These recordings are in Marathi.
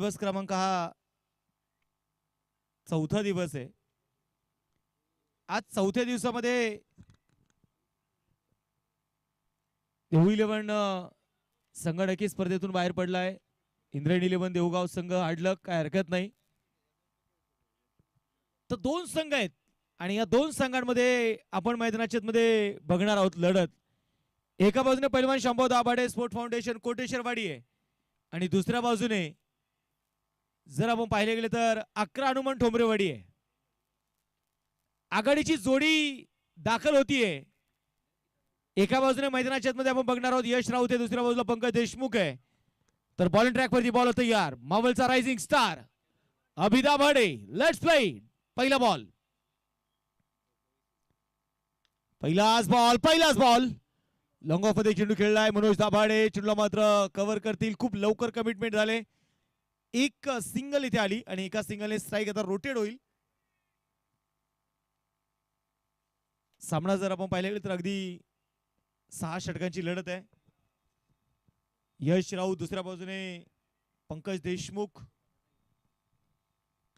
दिवस क्रमांक हा चौथा दिवस आहे. आज चौथ्या दिवसामध्ये देहू 11 संघ नक्कीच स्पर्धेतून बाहेर पडलाय. इंद्रायणी 11 देऊगाव संघ हाडलं, काय हरकत नाही. तर दोन संघ आहेत आणि या दोन संघांमध्ये आपण मैदानाच्या मध्ये बघणार आहोत लढत. एका बाजूने पैलवान शंभू दाभाडे स्पोर्ट फाउंडेशन कोटेश्वरवाडी आहे आणि दुसऱ्या बाजूने जर आपण पाहिले गेले तर 11 हनुमान ठोंबरेवाडी आहे. आघाडीची जोडी दाखल होतीये. एका बाजूने मैदानाच्या मध्ये आपण बघणार आहोत यश राऊत आहे, दुसऱ्या बाजूला पंकज देशमुख आहे. तर बॉलिंग ट्रॅक वरती बॉल तयार. मावलचा rising star Abhi Dabhade. Let's play. पहिला बॉल, पहिलाच बॉल लॉंग ऑफ मध्ये चेंडू खेळलाय मनोज दाभाडे. चेंडूला मात्र कव्हर करतील. खूप लवकर कमिटमेंट झाले. एक सिंगल इथे आली आणि एका सिंगलने स्ट्राईक आता रोटेट होईल. सामना जर आपण पाहिला गेलं तर अगदी 6 षटकांची लढत आहे. यश राऊत दुसऱ्या बाजूने पंकज देशमुख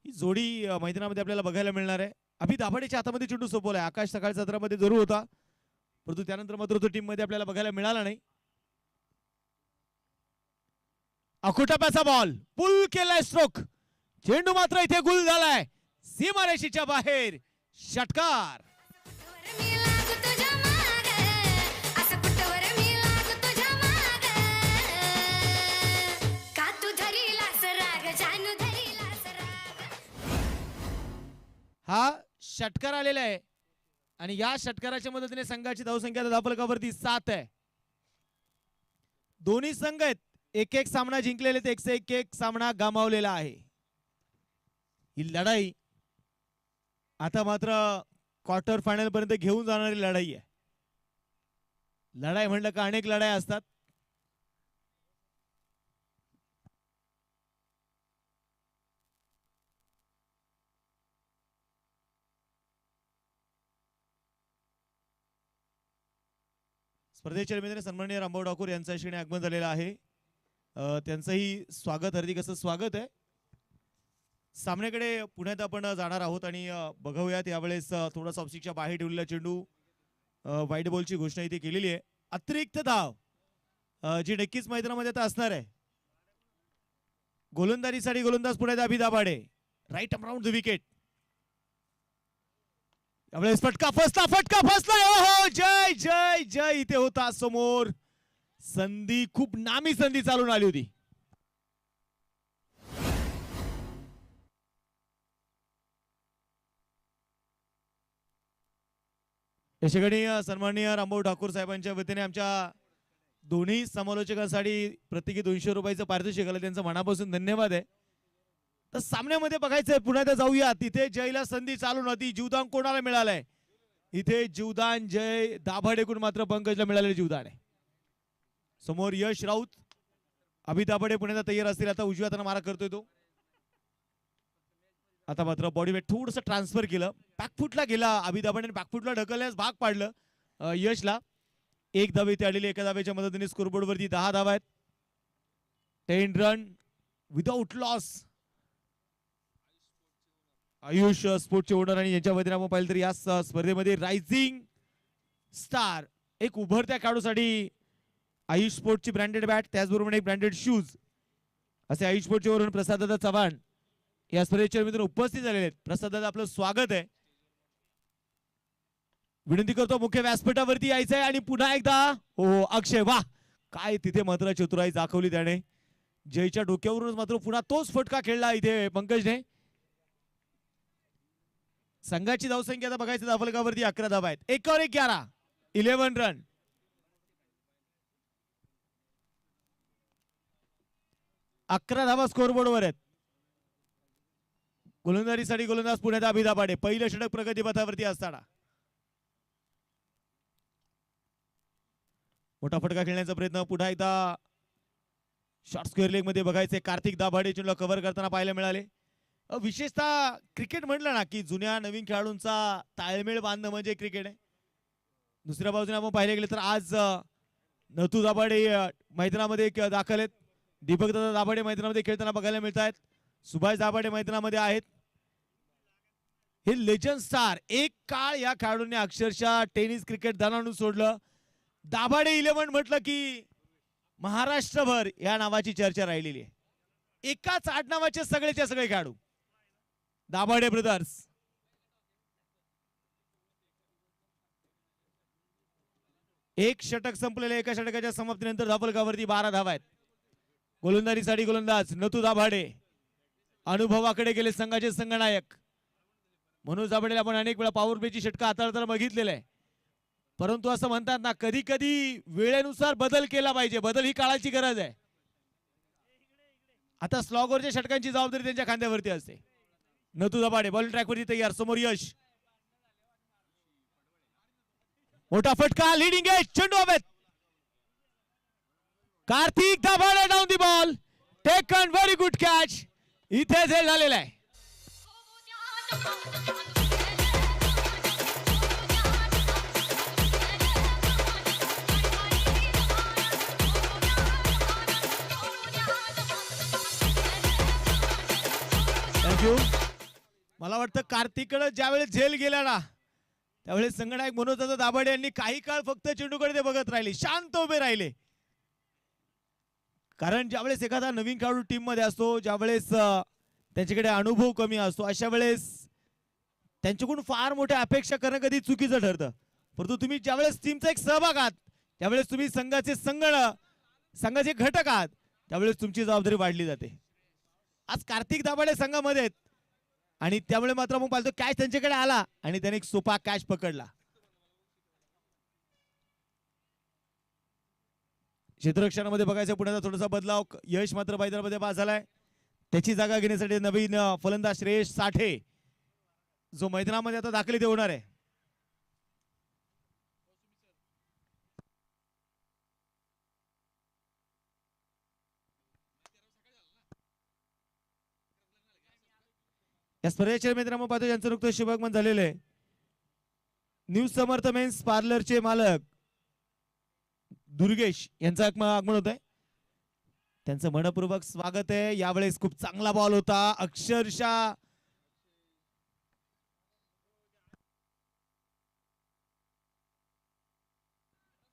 ही जोडी मैदानामध्ये आपल्याला बघायला मिळणार आहे. अभि दाभाडेच्या हातामध्ये चेंडू सोपवलाय. आकाश सकाळ सत्रामध्ये जरूर होता, परंतु त्यानंतर मात्र तो टीम मध्ये आपल्याला बघायला मिळाला नाही. अखोटाप्याचा बॉल पुल केलाय स्ट्रोक. चेंडू मात्र इथे गुल झालाय सीमारेषेच्या बाहेर. षटकार. हा षटकार आलेला आहे आणि या षटकाराच्या मदतीने संघाची धावसंख्या धावफलकावरती 7 आहे. दोन्ही संघ आहेत एक एक सामना जिंकलेले, एक सामना गमावलेला आहे. ही लढाई आता मात्र क्वार्टर फायनल पर्यंत घेऊन जाणारी लढाई आहे. लढाई म्हणलं का अनेक लढाई असतात. स्पर्धेच्या निमित्ताने सन्माननीय रामभाऊ ठाकूर यांच्या श्रेणी आगमन झालेलं आहे. त्यांचंही स्वागत, हार्दिक असं स्वागत आहे. सामन्याकडे पुण्यात आपण जाणार आहोत आणि बघूयात यावेळेस थोडासा ऑफस्टिकच्या बाहेर ठेवलेला चेंडू वाईट बॉलची घोषणा इथे केलेली आहे. अतिरिक्त धाव जी नक्कीच मैदानामध्ये आता असणार आहे. गोलंदाजीसाठी गोलंदाज पुण्यात Abhi Dabhade. Right around the wicket. यावेळेस फटका फसला. ओहो जय जय जय इथे होता समोर. संधी खूप नामी संधी चालून आली होती. याच्याकडे सन्माननीय रामभाऊ ठाकूर साहेबांच्या वतीने आमच्या दोन्ही समालोचकांसाठी प्रत्येकी 200 रुपयाचं पारितोषिक आलं. त्यांचं मनापासून धन्यवाद आहे. तर सामन्यामध्ये बघायचंय पुण्यात जाऊया. तिथे जयला संधी चालून होती. जीवदान कोणाला मिळालंय? इथे जीवदान जय दाभाडेकडून मात्र पंकजला मिळालेले जीवदान आहे. समोर यश राऊत. अभि दाभाडे पुण्याला तयार असतील. आता उजव्या हाताने मारा करतोय तो. आता मात्र बॉडी वेट थोडंसं ट्रान्सफर केलं. बॅकफुटला गेला अभि दाभाडेने. बॅकफुटला ढकलण्यास भाग पाडलं यशला. एक धाव इथे आलेली. एका धावेच्या मदतीने स्कोरबोर्ड वरती 10 धावा आहेत. 10 रन विदाउट लॉस. आयुष स्पोर्टचे ओनर आणि यांच्या वतीने आपण पाहिलं तर या स्पर्धेमध्ये रायझिंग स्टार एक उभरत्या खेळाडूसाठी आयुष स्पोर्टची ब्रँडेड बॅट, त्याचबरोबर एक ब्रँडेड शूज असे आयुष स्पोर्टचे वरून प्रसाददादा चव्हाण या स्पर्धेच्या मित्र उपस्थित झालेले आहेत. प्रसाददादा आपलं स्वागत आहे. विनंती करतो मुख्य व्यासपीठावरती यायचंय आणि पुन्हा एकदा हो अक्षय वाह काय तिथे मात्र चतुराई दाखवली त्याने. जयच्या डोक्यावरूनच मात्र पुन्हा तोच फटका खेळला इथे पंकजने. संघाची धावसंख्या आता बघायचं धावफलकावरती 11 धावा आहेत. 1/11 11 रन. अकरा धावा स्कोरबोर्डवर आहेत. गोलंदाजीसाठी गोलंदाज पुण्यात अभि दाभाडे. पहिलं षटक प्रगतीपथावरती असताना मोठा फटका खेळण्याचा प्रयत्न. पुन्हा एकदा शॉर्ट स्क्वेअर लेग मध्ये बघायचे. कार्तिक दाभाडे चेंडूला कव्हर करताना पाहायला मिळाले. विशेषतः क्रिकेट म्हटलं ना की जुन्या नवीन खेळाडूंचा ताळमेळ बांधणं म्हणजे क्रिकेट आहे. दुसऱ्या बाजूने आपण पाहिले गेले तर आज नथू दाभाडे मैदानामध्ये दाखल आहेत. दीपक दादा दाभाडे मैदानामध्ये खेळताना बघायला मिळत आहेत. सुभाष दाभाडे मैदानामध्ये आहेत. हे लेजंड स्टार, एक काळ या खेळाडूंनी अक्षरशः टेनिस क्रिकेट दानावून सोडलं. दाभाडे 11 म्हटलं की महाराष्ट्रभर या नावाची चर्चा राहिलेली आहे. एकाच आडनावाचे सगळेच्या सगळे खेळाडू दाभाडे ब्रदर्स. एक षटक संपलेले, एका षटकाच्या समाप्तीनंतर धापलकावरती 12 धावा आहेत. गोलंदाजीसाठी गोलंदाज नथू दाभाडे अनुभवाकडे गेले संघाचे संघनायक. मनोज दाभाडेला आपण अनेक वेळा पॉवर प्लेची षटका हाताळताना बघितलेलं आहे. परंतु असं म्हणतात ना, कधी कधी वेळेनुसार बदल केला पाहिजे. बदल ही काळाची गरज आहे. आता स्लॉगरच्या षटकांची जबाबदारी त्यांच्या खांद्यावरती असते. नथू दाभाडे बॉलिंग ट्रॅकवरती तयार. समोर यश, मोठा फटका, लीडिंग एज, चेंडू हवेत. Kartik Dabhade down the ball, taken, very good catch. इथे झेल झालेला आहे. थँक्यू. मला वाटतं कार्तिककडे ज्यावेळेस झेल गेला ना, त्यावेळेस संघनायक मनोज दादा दाभाडे यांनी काही काळ फक्त चेंडूकडे ते बघत राहिले, शांत उभे राहिले. कारण ज्यावेळेस एखादा नवीन खेळाडू टीम मध्ये असतो, ज्यावेळेस त्यांच्याकडे अनुभव कमी असतो, अशा वेळेस त्यांच्याकडून फार मोठ्या अपेक्षा करणं कधी चुकीचं ठरतं. परंतु तुम्ही ज्यावेळेस टीमचा एक सहभाग आहात, त्यावेळेस तुम्ही संघाचे घटक आहात, त्यावेळेस तुमची जबाबदारी वाढली जाते. आज कार्तिक दाभाडे संघामध्ये आहेत आणि त्यामुळे मात्र मग पाहतो कॅच त्यांच्याकडे आला आणि त्याने एक सोपा कॅच पकडला. क्षेत्ररक्षणामध्ये बघायचं पुण्याचा थोडासा बदलाव. यश मात्र मैदानामध्ये बाद झालाय. त्याची जागा घेण्यासाठी नवीन फलंदाज श्रेयश साठे जो मैदानामध्ये आता दाखल इथे होणार आहे. या स्पर्धेच्या मैदानामध्ये पाहतो यांचं नुकतं शुभागमन झालेलं आहे. न्यू समर्थ मेन्स पार्लरचे मालक दुर्गेश यांचं आगमन होत आहे. त्यांचं मनपूर्वक स्वागत आहे. यावेळेस खूप चांगला बॉल होता, अक्षरशः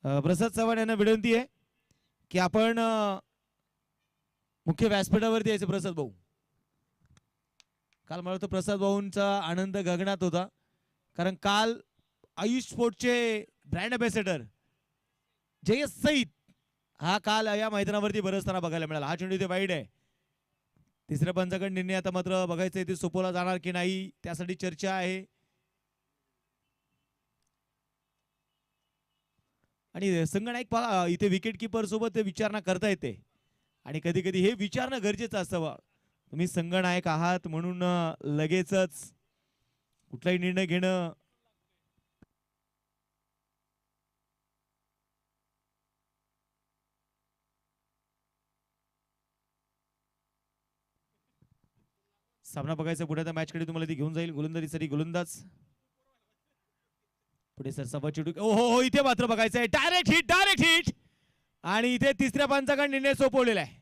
प्रसाद चव्हाण यांना विनंती आहे की आपण मुख्य व्यासपीठावरती यायचं. प्रसाद भाऊ, काल मला वाटतं प्रसाद भाऊंचा आनंद गगनात होता, कारण काल आयुष स्पोर्टचे ब्रँड अँबॅसेडर जयेश सईद हा काल या मैदानावरती बरसताना बघायला मिळाला. हा चेंडू इथे वाईड आहे. तिसऱ्या पंचाकडे निर्णय आता मात्र बघायचं इथे सोपवला जाणार की नाही, त्यासाठी चर्चा आहे. आणि संघनायक इथे विकेट किपर सोबत विचारणा करता येते आणि कधी कधी हे विचारणं गरजेचं असतं. तुम्ही संघनायक आहात म्हणून लगेचच कुठलाही निर्णय घेणं सामना बघायचा पुढे मॅच कडे तुम्हाला ती घेऊन जाईल. गोलंदाजीसाठी गोलंदाज पुढे सरसावा चेंडू. हो, इथे मात्र बघायचं आहे डायरेक्ट हिट आणि इथे तिसऱ्या पंचाकडे निर्णय सोपवलेला आहे.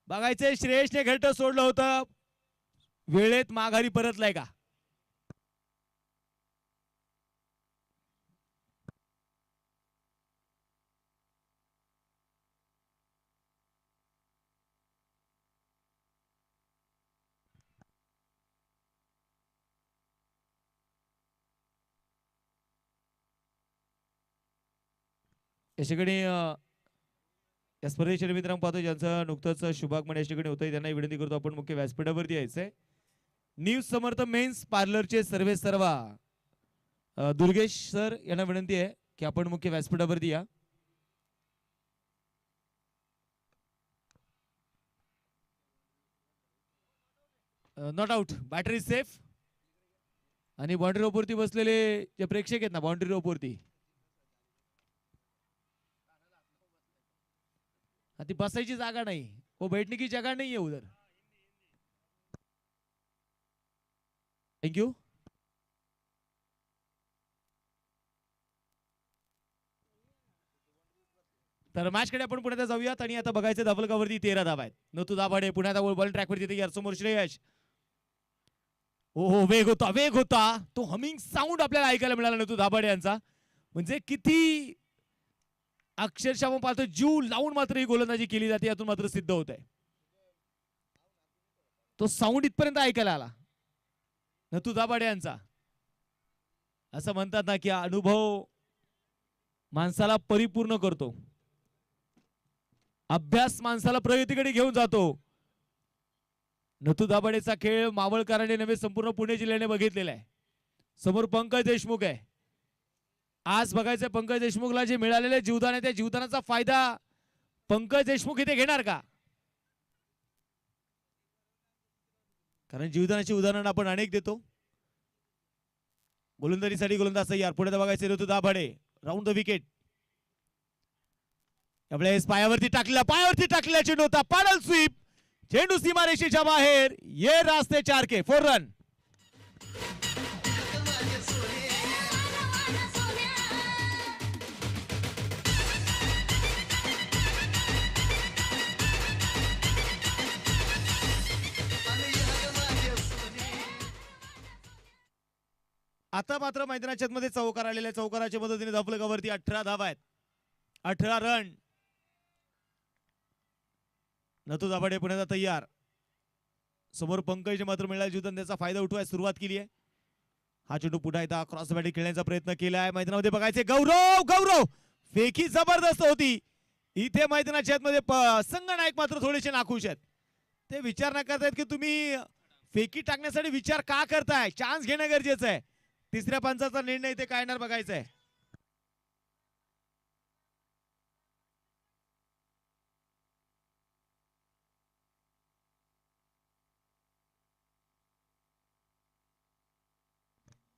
बघायचंय श्रेयसने घरट सोडलं होतं, वेळेत माघारी परतलाय का. याच्याकडे या स्पर्धेच्या मित्रांनो पाहतो ज्यांचं नुकतंच शुभागमन या ठिकाणी होतंय त्यांना विनंती करतो आपण मुख्य व्यासपीठावरती यायचंय. न्यू समर्थ मेन्स पार्लरचे सर्वे सर्वा दुर्गेश सर यांना विनंती आहे की आपण मुख्य व्यासपीठावरती या. Not out, battery safe. आणि बाउंड्री रोपवरती बसलेले जे प्रेक्षक आहेत ना, बाउंड्री रोपवरती ती बसायची जागा नाही, वो बैठने की जगह नहीं है उधर. थँक्यू. तर मॅचकडे आपण पुण्यात जाऊयात आणि आता बघायचं धावलकावरती 13 धावा आहेत. नतू दाभाडे पुण्यात बॉल ट्रॅकवरती तयार, समोर श्रेयश. हो वेग होता तो हमिंग साऊंड आपल्याला ऐकायला मिळाला नतू दाभाडे यांचा. म्हणजे किती अक्षरशः आपण पाहतो जीव लावून मात्र ही गोलंदाजी केली जाते, यातून मात्र सिद्ध होत आहे. तो साऊंड इथपर्यंत ऐकायला आला नतू दाभाडे यांचा. असं म्हणतात ना की अनुभव माणसाला परिपूर्ण करतो, अभ्यास माणसाला प्रगतीकडे घेऊन जातो. नतू दाभाडेचा खेळ मावळकरांनी नव्हे संपूर्ण पुणे जिल्ह्याने बघितलेला आहे. समोर पंकज देशमुख आहे. आज बघायचं पंकज देशमुखला जे मिळालेले जीवदान आहे त्या जीवदानाचा फायदा पंकज देशमुख इथे घेणार का? कारण जीवदानाची उदाहरण आपण अनेक देतो. गोलंदाजीसाठी गोलंदाज तयार, पुढे बघायचे नतू दाभाडे राऊंड द विकेट. यावेळेस पायावरती टाकलेला चेंडू होता, पाडल स्वीप, चेंडू सीमारेषेच्या बाहेर. ये रास्ते 4 के 4 रन. आता मात्र मैदानाच्या मध्ये चौकार आलेल्या चौकाराच्या मदतीने धावलकावरती 18 धावा आहेत, 18 रन. नतू दाभाडे पुण्याचा तयार, समोर पंकज मात्र मिळालेल्या जीवदान त्याचा फायदा उठवायला सुरुवात केली आहे. हा चेंडू पुन्हा एकदा क्रॉस बॅटिंग खेळण्याचा प्रयत्न केलाय. मैदानामध्ये बघायचे गौरव फेकी जबरदस्त होती. इथे मैदानाच्या मध्ये संघ नायक मात्र थोडेसे नाखुश आहेत. ते विचार न करतायत की तुम्ही फेकी टाकण्यासाठी विचार का करताय, चान्स घेणं गरजेचं आहे. तिसऱ्या पंचाचा निर्णय इथे काय येणार बघायचं आहे.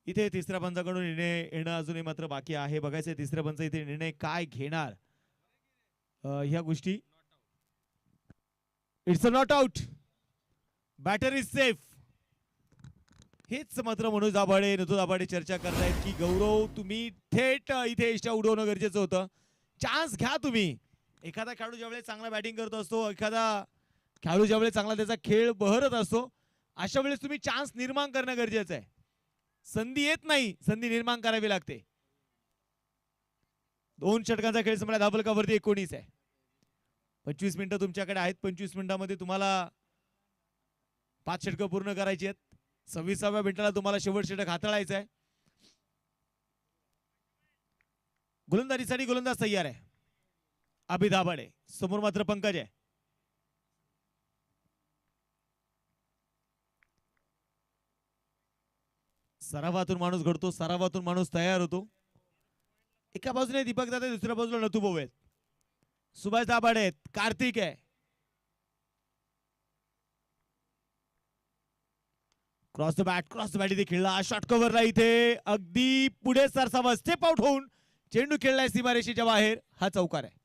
इथे तिसऱ्या पंचाकडून निर्णय येणं अजूनही मात्र बाकी आहे. बघायचं तिसऱ्या पंच इथे निर्णय काय घेणार. ह्या गोष्टी it's a not out, batter is safe. हेच मात्र मनोज दाभाडे नतू दाभाडे चर्चा करतायत की गौरव तुम्ही थेट इथे इष्टा उडवणं गरजेचं होतं. चान्स घ्या तुम्ही. एखादा खेळाडू ज्यावेळेस चांगला बॅटिंग करत असतो, एखादा खेळाडू ज्यावेळेस चांगला त्याचा खेळ बहरत असतो, अशा वेळेस तुम्ही चान्स निर्माण करणं गरजेचं आहे. संधी येत नाही, संधी निर्माण करावी लागते. 2 षटकांचा खेळ संपला, धावलकावरती 19 आहे. 25 मिनिटं तुमच्याकडे आहेत. 25 मिनिटांमध्ये तुम्हाला 5 षटकं पूर्ण करायची आहेत. 26व्या मिनिटाला तुम्हाला शेवट षटक हाताळायचं आहे. गोलंदाजीसाठी गोलंदाज तयार आहे अभि दाभाडे, समोर मात्र पंकज आहे. सरावातून माणूस घडतो, सरावातून माणूस तयार होतो. एका बाजूने दीपक दादा, दुसऱ्या बाजूला नतू भाऊ आहेत, सुभाष दाभाडे आहेत, कार्तिक आहे. क्रॉस द बॅट इथे खेळला, शॉर्ट कव्हरला इथे अगदी पुढे सरसावा स्टेप आउट होऊन चेंडू खेळलाय सीमारेषेच्या बाहेर. हा चौकार आहे.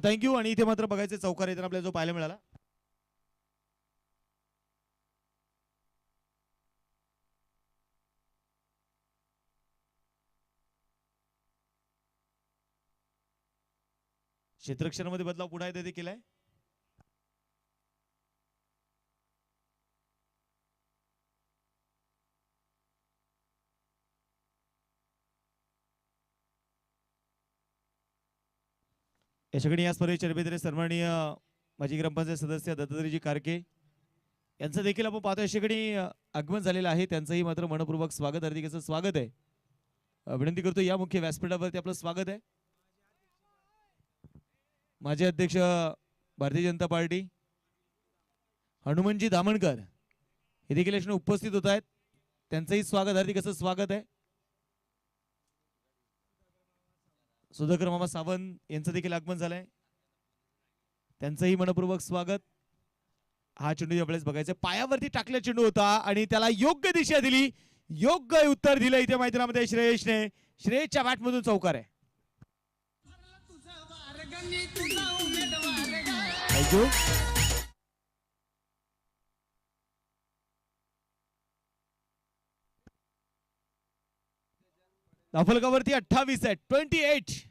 थँक्यू. आणि इथे मात्र बघायचे चौकार येताना आपल्याला जो पाहायला मिळाला. क्षेत्ररक्षणामध्ये बदलाव पुन्हा एकदा केलाय. यशगणी या स्पर्धेचे रबेदरे सन्माननीय माजी ग्रामपंचायत सदस्य दत्तात्रेयजी कारके यांचं देखील आपण पाहतो यशगणी आगमन झालेलं आहे. त्यांचंही मात्र मनपूर्वक स्वागत, हार्दिक असं स्वागत आहे. विनंती करतो या मुख्य व्यासपीठावरती आपलं स्वागत आहे. माजी अध्यक्ष भारतीय जनता पार्टी हनुमंतजी धामणकर हे देखील याच्याने उपस्थित होत आहेत. त्यांचंही स्वागत, हार्दिक असं स्वागत आहे. सुधाकर मामा सावंत यांचं देखील आगमन झालंय, त्यांचंही मनपूर्वक स्वागत. हा चेंडू यावेळेस बघायचं, पायावरती टाकलेला चेंडू होता आणि त्याला योग्य दिशा दिली, योग्य उत्तर दिलं इथे मैदानामध्ये श्रेयशने. श्रेयसच्या बॅटमधून चौकार आहे. थँक्यू. धावफलकावरती 28 आहे. 28.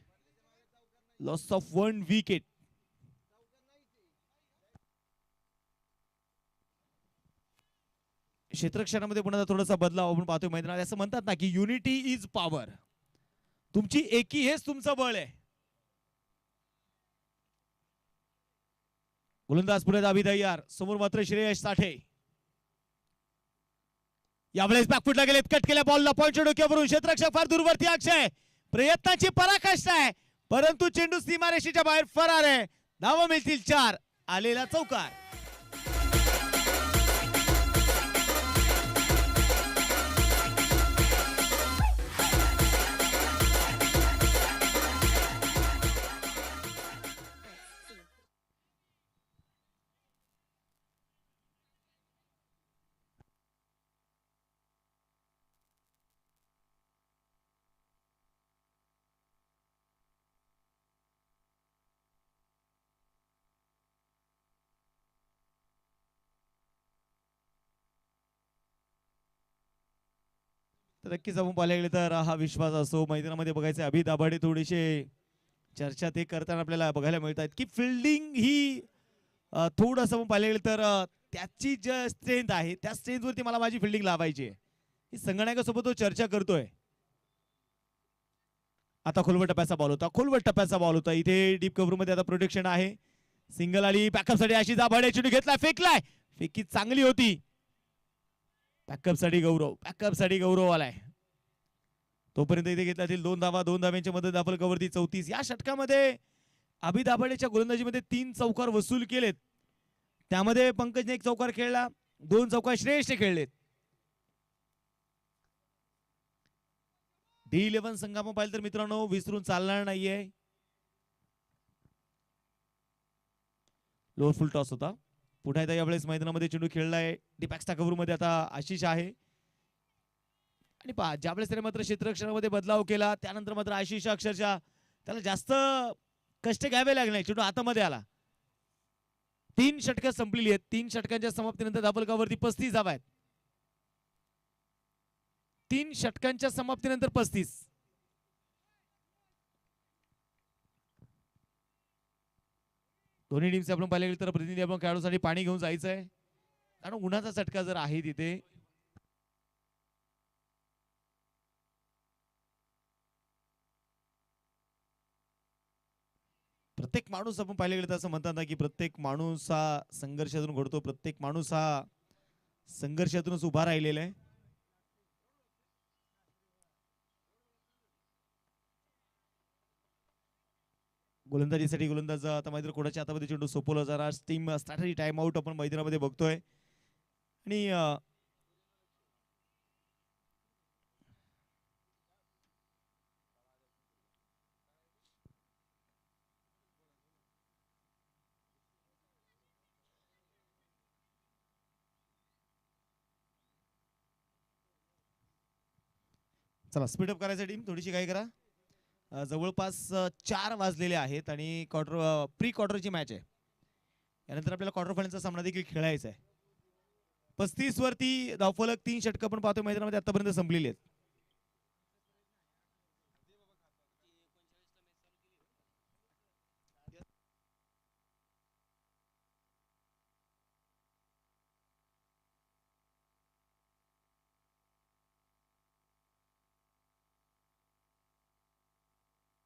Loss of 1 wicket. क्षेत्ररक्षणामध्ये पुन्हा थोडासा बदलाव आपण पाहतोय मैदानात. असं म्हणतात ना की युनिटी इज पॉवर. तुमची एकी हेच तुमचं बळ आहे. गोलंदाज पुढे दाबी तयार. समोर मात्र श्रेयस साठे. यावेळेस बॅकफुटला गेलेत. कट केल्या बॉलला पॉइंटच्या डोक्यावरून क्षेत्ररक्षक फार दूरवरती. अक्षय प्रयत्नाची पराकाष्ठा आहे परंतु चेंडू सीमारेषेच्या बाहेर फरार आहे. धावा मिळतील 4. आलेला चौकार. तर नक्कीच आपण पाहायला गेले तर हा विश्वास असो. मैदानामध्ये बघायचं अभि दाभाडे थोडीशे चर्चा ते करताना आपल्याला बघायला मिळतात की फिल्डिंग ही थोडंसं आपण पाहायला गेलं तर त्याची जी स्ट्रेंथ आहे त्या स्ट्रेंथवरती मला माझी फिल्डिंग लावायची आहे. ही संगणकासोबत तो चर्चा करतोय. आता खोलवट टप्प्याचा बॉल होता. खोलवट टप्प्याचा बॉल होता. इथे डीप कव्हर मध्ये आता प्रोटेक्शन आहे. सिंगल आली. बॅकअप साठी आशिष दाभाडे चेंडू घेतला. फेकलाय. फेकी चांगली होती. बॅकअप साठी गौरव आलाय. तोपर्यंत इथे घेतला 2 धावा. 2 धाव्यांच्या मदत धावफलकावरती 34. या षटकामध्ये अभि दाभाडेच्या गोलंदाजीमध्ये 3 चौकार वसूल केलेत. त्यामध्ये पंकजने 1 चौकार खेळला. 2 चौकार श्रेयसने खेळलेत. D11 संघ आपण पाहिलं तर मित्रांनो विसरून चालणार नाहीये. लोअर फुल टॉस होता. पुन्हा एकदा यावेळेस मैदानामध्ये चेंडू खेळलाय. डिपॅक्सच्या कव्हर मध्ये आता आशिष आहे. आणि पहा ज्यावेळेस त्याने मात्र क्षेत्ररक्षणामध्ये बदलाव केला त्यानंतर मात्र आशिष अक्षरशः त्याला जास्त कष्ट घ्यावे लागले नाही. चेंडू हातामध्ये आला. 3 षटकं संपलेली आहेत. 3 षटकांच्या समाप्तीनंतर धावफलकावरती 35 धावा आहेत. 3 षटकांच्या समाप्तीनंतर 35. दोन्ही टीमचे आपण पाहिले तर प्रतिनिधी आपण खेळाडूसाठी पाणी घेऊन जायचं आहे कारण उन्हाचा चटका जर आहे तिथे. प्रत्येक माणूस आपण पाहिले गेले तर असं म्हणतात ना की प्रत्येक माणूस हा संघर्षातून घडतो. प्रत्येक माणूस हा संघर्षातूनच उभा राहिलेला आहे. गोलंदाजीसाठी गोलंदाज आता मैदान कोणाच्या हातामध्ये चेंडू सोपवला जाणार. टीम स्ट्रॅटेजी टाइम आउट आपण मैदानामध्ये बघतोय. आणि चला स्पीडअप करायचं टीम थोडीशी काय करा. जवळपास 4 वाजलेले आहेत आणि प्री क्वार्टरची मॅच आहे. यानंतर आपल्याला क्वार्टर फायनलचा सामना देखील खेळायचा आहे. 35 वरती धावफलक 3 षटकं पण पाहतोय मैदानामध्ये आतापर्यंत संपलेली आहेत.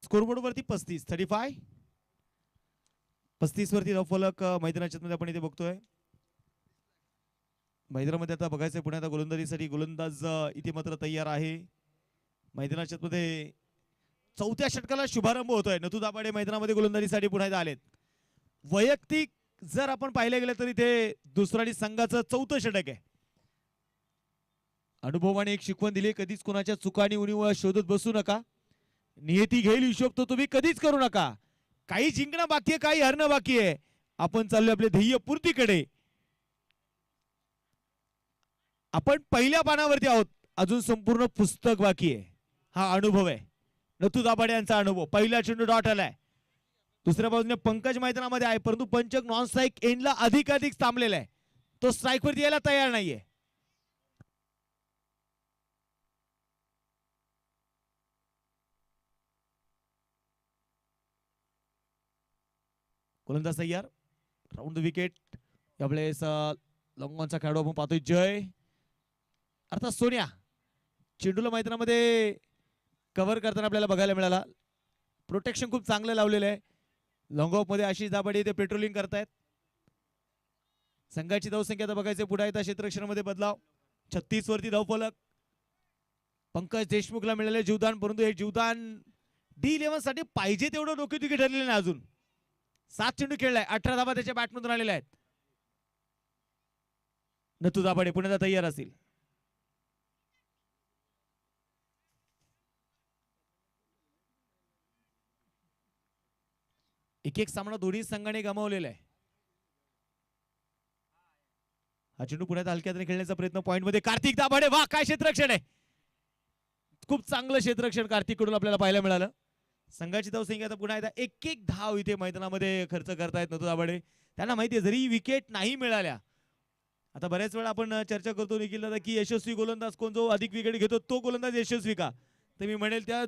स्कोरबोर्ड वरती 35 वरती धावफलक मैदानाच्या मध्ये आपण इथे बघतोय. मैदानामध्ये आता बघायचंय पुण्यात गोलंदाजीसाठी गोलंदाज इथे मात्र तयार आहे. मैदानाच्या मध्ये 4थ्या षटकाला शुभारंभ होतोय. नथू दाभाडे मैदानामध्ये गोलंदाजीसाठी पुन्हा आलेत. वैयक्तिक जर आपण पाहिले गेले तर इथे दुसरं आणि संघाचं 4थं षटक आहे. अनुभवाने एक शिकवण दिली. कधीच कोणाच्या चुका आणि उणीवा शोधत बसू नका. नियती घेईल हिशोब तो तुम्ही कधीच करू नका. काही जिंकणं बाकी आहे काही हरणं बाकी आहे. आपण चाललोय आपल्या ध्येय पूर्तीकडे. आपण पहिल्या पानावरती आहोत. अजून संपूर्ण पुस्तक बाकी आहे. हा अनुभव आहे. नथू दाभाडे यांचा अनुभव. पहिला चेंडू डॉट आलाय. दुसऱ्या बाजूने पंकज मैदानामध्ये आहे, परंतु पंचक नॉन स्ट्राईक एंडला अधिक थांबलेला आहे. तो स्ट्राईक वरती यायला तयार नाहीये. गोलंदाज तयार. Round the wicket. यावेळेस लॉंगॉनचा खेळाडू आपण पाहतोय जय, अर्थात सोन्या, चेंडूला मैदानामध्ये कव्हर करताना आपल्याला बघायला मिळाला. प्रोटेक्शन खूप चांगलं लावलेलं आहे. लॉंग ऑफ मध्ये आशिष दाभाडे ते पेट्रोलिंग करतायत. संघाची धावसंख्या आता बघायचे पुढे येतात. क्षेत्ररक्षणामध्ये बदलाव. 36 वरती धावफलक. पंकज देशमुखला मिळाले जीवदान, परंतु हे जीवदान D11 साठी पाहिजे तेवढं डोकेदुखी ठरलेलं नाही. अजून 7 चेंडू खेळलाय. 18 धावा त्याच्या बॅटमधून आलेल्या आहेत. नथू दाभाडे पुण्याला तयार असतील. एक सामना दोन्ही संघाने गमावलेला आहे. हा चेंडू पुण्यात हलक्यात खेळण्याचा प्रयत्न. पॉइंट मध्ये कार्तिक दाभाडे. वा काय क्षेत्ररक्षण आहे. खूप चांगलं क्षेत्ररक्षण कार्तिक कडून आपल्याला पाहायला मिळालं. संघाची धावसंख्या आता पुन्हा एकदा एक धाव इथे मैदानामध्ये खर्च करतायत नथू दाभाडे. त्यांना माहितीये जरी विकेट नाही मिळाल्या, आता बऱ्याच वेळा आपण चर्चा करतो निखिल दादा की यशस्वी गोलंदाज कोण, जो अधिक विकेट घेतो तो गोलंदाज यशस्वी का. तर मी म्हणेल त्या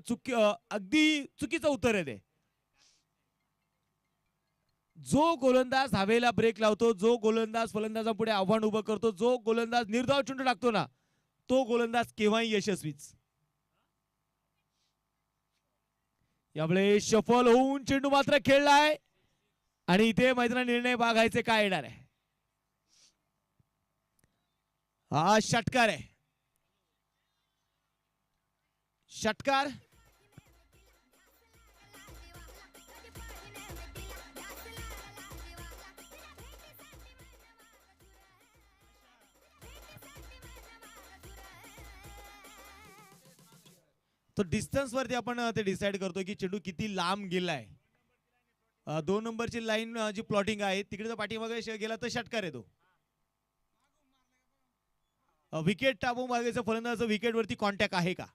अगदी चुकीचं उत्तर आहे ते. जो गोलंदाज हवेला ब्रेक लावतो, जो गोलंदाज फलंदाजापुढे आव्हान उभं करतो, जो गोलंदाज निर्धाव चेंडू टाकतो ना, तो गोलंदाज केव्हाही यशस्वीच. यावेळी शफल होऊन चेंडू मात्र खेळलाय आणि इथे मैदानात निर्णय बघायचे काय येणार आहे. हा षटकार आहे. षटकार. तो डिस्टन्स वरती आपण ते डिसाइड करतो की चेंडू किती लांब गेलाय. 2 नंबरची लाईन जी प्लॉटिंग आहे तिकडे पाठीमागे गेला तर षटकार येतो. विकेट टाकून मागायचं फलंदाज विकेट वरती कॉन्टॅक्ट आहे का.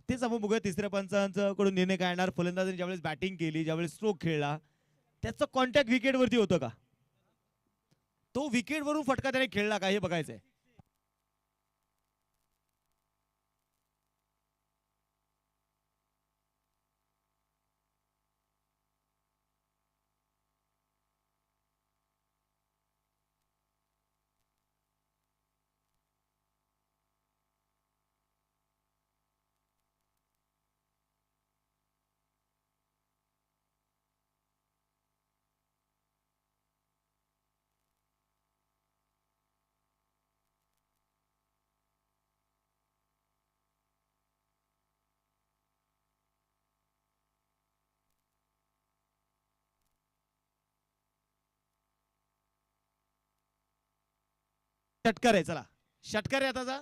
तेच आपण बघूया तिसऱ्या पंचांकडून निर्णय काय येणार. फलंदाजाने ज्यावेळेस बॅटिंग केली, ज्यावेळेस स्ट्रोक खेळला, त्याचं कॉन्टॅक्ट विकेट वरती होतं का, तो विकेट वरून फटका त्याने खेळला का हे बघायचंय. षटकार आहे. चला षटकार आहे आताचा.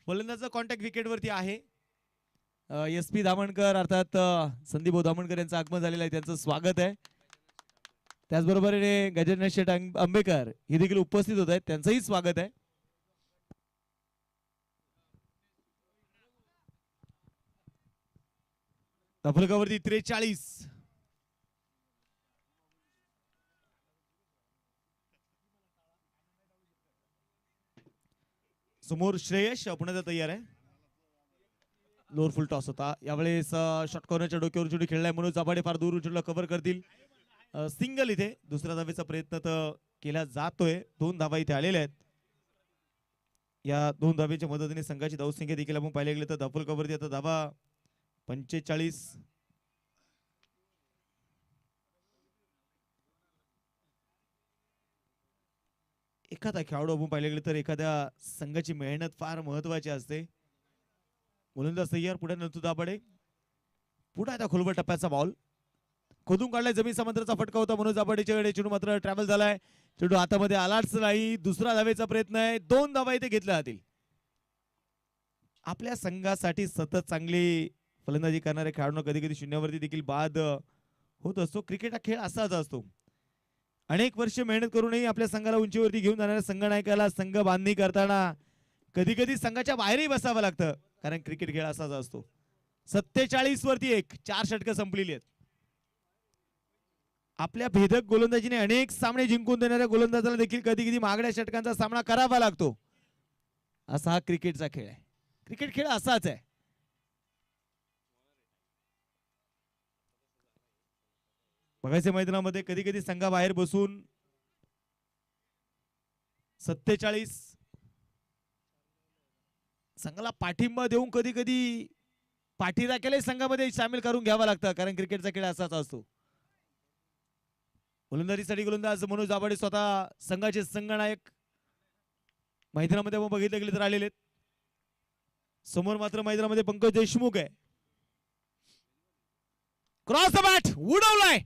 फलंदाजाचा कॉन्टॅक्ट विकेट वरती आहे. SP धामणकर अर्थात संदीप धामणकर यांचं आगमन झालेलं आहे, त्यांचं स्वागत आहे. त्याचबरोबर गजेंद्र शेठ आंबेकर हे देखील उपस्थित होत आहेत, त्यांचंही स्वागत आहे. फलकावरती 43. समोर श्रेयश पुण्याचा तयार आहे. लोअर फुल टॉस होता. यावेळेस शॉर्ट कॉर्नरच्या डोक्यावर चेंडू खेळलाय. मनोज दाभाडे फार दूर चेंडूला कव्हर करतील. सिंगल इथे दुसऱ्या धावेचा प्रयत्न तर केला जातोय. 2 धावा इथे आलेल्या आहेत. या 2 धावेच्या मदतीने संघाची धावसंख्या देखील आपण पाहिल्या गेले तर धाफलकावरती आता धावा 45. एखादा खेळाडू आपण पाहिलं गेलं तर एखाद्या संघाची मेहनत फार महत्वाची असते. गोलंदाज तयार. पुढे नथू दाभाडे. पुढे आता खोलवर टप्प्याचा बॉल खोदून काढलाय. जमीन समांतराचा फटका होता मनोज दाभाडेच्याकडे. चेंडू मात्र ट्रॅव्हल झालाय. चेंडू हातामध्ये आलाच नाही. दुसरा धावेचा प्रयत्न आहे. 2 धावा इथे घेतल्या जातील. आपल्या संघासाठी सतत चांगली फलंदाजी करणारे खेळाडू कधी कधी शून्यावरती देखील बाद होत असतो. क्रिकेट हा खेळ असाच असतो. अनेक वर्ष मेहनत करूनही आपल्या संघाला उंचीवरती घेऊन जाणाऱ्या संघनायकाला संघ बांधणी करताना कधी कधी संघाच्या बाहेरही बसावं लागतं, कारण क्रिकेट खेळ असाच असतो. 47 वरती 1, 4 षटकं संपलेली आहेत. आपल्या भेदक गोलंदाजीने अनेक सामने जिंकून देणाऱ्या गोलंदाजाला देखील कधी कधी महागड्या षटकांचा सामना करावा लागतो. असा हा क्रिकेटचा खेळ आहे. क्रिकेट खेळ असाच आहे. बघायचे मैदानामध्ये कधी कधी संघाबाहेर बसून 47 संघाला पाठिंबा देऊन कधी कधी पाठीराख्याला संघामध्ये सामील करून घ्यावा लागतं, कारण क्रिकेटचा खेळ असाच असतो. गोलंदाजीसाठी गोलंदाज मनोज दाभाडे स्वतः संघाचे संघनायक मैदानामध्ये आपण बघितले गेले तर आलेले. समोर मात्र मैदानामध्ये पंकज देशमुख आहे. क्रॉस द बॅट उडवलाय.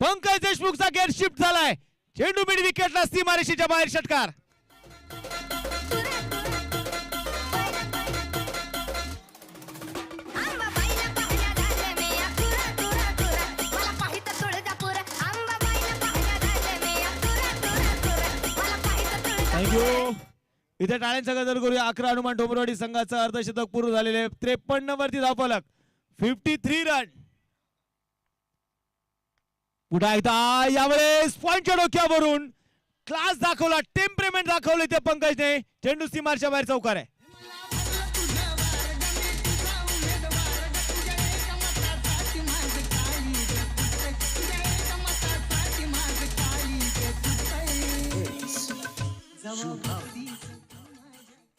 पंकज देशमुखचा गेट शिफ्ट झालाय. चेंडू मिड विकेटला सीमारेषेच्या बाहेर षटकार. थँक्यू. इथे टाळ्यांचा गजर करूया. 11 हनुमान डोंबरवाडी संघाचं अर्धशतक पूर्ण झालेले. 53 वरती धावफलक. 53 रन. पुन्हा एकदा यावेळेस पॉइंटच्या डोक्यावरून क्लास दाखवला, टेम्परेमेंट दाखवले ते पंकजने. चेंडू सीमारच्या बाहेर चौकार आहे.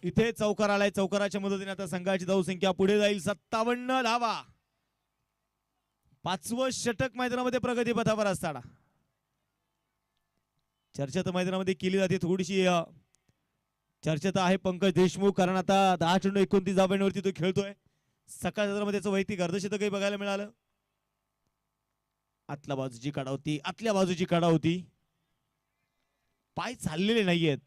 इथे चौकार आलाय. चौकाराच्या मदतीने आता संघाची धावसंख्या पुढे जाईल. 57 धावा. 5वं षटक मैदानामध्ये प्रगती पथावर असताना चर्चा तर मैदानामध्ये केली जाते. थोडीशी चर्चा तर आहे पंकज देशमुख, कारण आता 10 चेंडू 29 धावांवरती तो खेळतोय. सकाळच्या त्याचं वैयक्तिक अर्धशतकही बघायला मिळालं. आतल्या बाजूची काढा होती, आतल्या बाजूची काढा होती. पाय चाललेले नाहीयेत.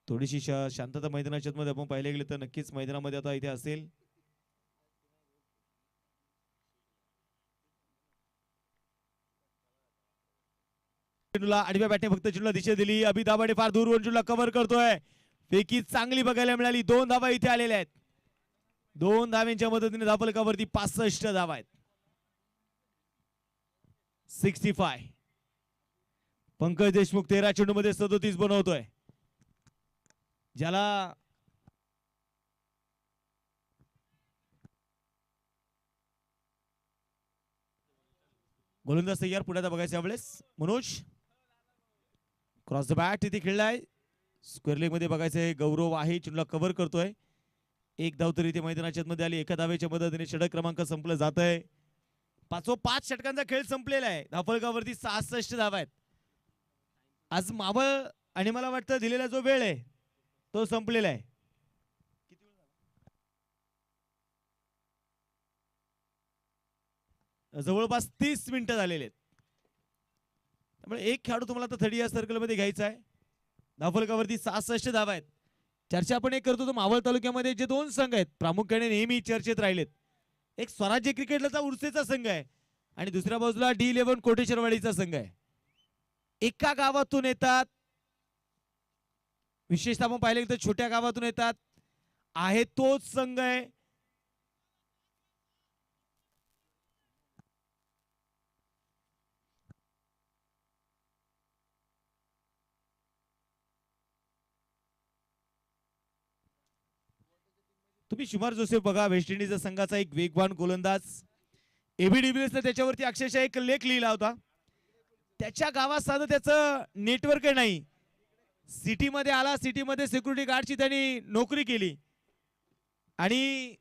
थोडीशी शांतता मैदानाच्या मध्ये आपण पाहिले गेले तर नक्कीच मैदानामध्ये आता इथे असेल. चेंडूला आडव्या बॅटने फक्त चेंडूला दिशा दिली. अभि दाभाडे फार दूरवरून चेंडूला कव्हर करतोय. फेकी चांगली बघायला मिळाली. 2 धावा इथे आलेल्या आहेत. 2 धावांच्या मदतीने धावफलकावरती 65 धावा आहेत. 65. पंकज देशमुख 13 चेंडू मध्ये 37 बनवतोय. ज्याला गोलंदाज तयार. पुढे बघायचं यावेळेस मनोज. क्रॉस द बॅट इथे खेळलाय. स्क्वेअर लेग मध्ये बघायचंय. गौरव आहे, चेंडूला कव्हर करतोय. 1 धाव तरी इथे मैदानाच्या मध्ये आली. 1 धावेच्या मदतीने षटक क्रमांक संपलं जात आहे. 5 षटकांचा खेळ संपलेला आहे. धावफलकावरती 66 धावा आहेत. आज मावळ आणि मला वाटतं दिलेला जो वेळ आहे तो संपलेला आहे. जवळपास 30 मिनिटं झालेले आहेत. त्यामुळे एक खेळाडू तुम्हाला आता 30 या सर्कल मध्ये घ्यायचा आहे. धावफलकावरती 66 धावा आहेत. चर्चा आपण एक करतो, मावळ तालुक्यामध्ये जे 2 संघ आहेत प्रामुख्याने नेहमी चर्चेत राहिलेत. एक स्वराज्य क्रिकेटचा उर्सेचा संघ आहे आणि दुसऱ्या बाजूला D11 कोटेश्वरवाडीचा संघ आहे. एका गावातून येतात. विशेषतः आपण पाहिले तर छोट्या गावातून येतात. आहे तोच संघ आहे. तुम्ही शुमार जोसेफ बघा, वेस्ट इंडिजचा संघाचा एक वेगवान गोलंदाज. एबी डिव्हिलियर्सने त्याच्यावरती अक्षरशः एक लेख लिहिला होता. त्याच्या गावात साधं त्याचं नेटवर्क नाही. सिटी मध्ये आला, सिटी मध्ये सिक्युरिटी गार्डची त्यांनी नोकरी केली आणि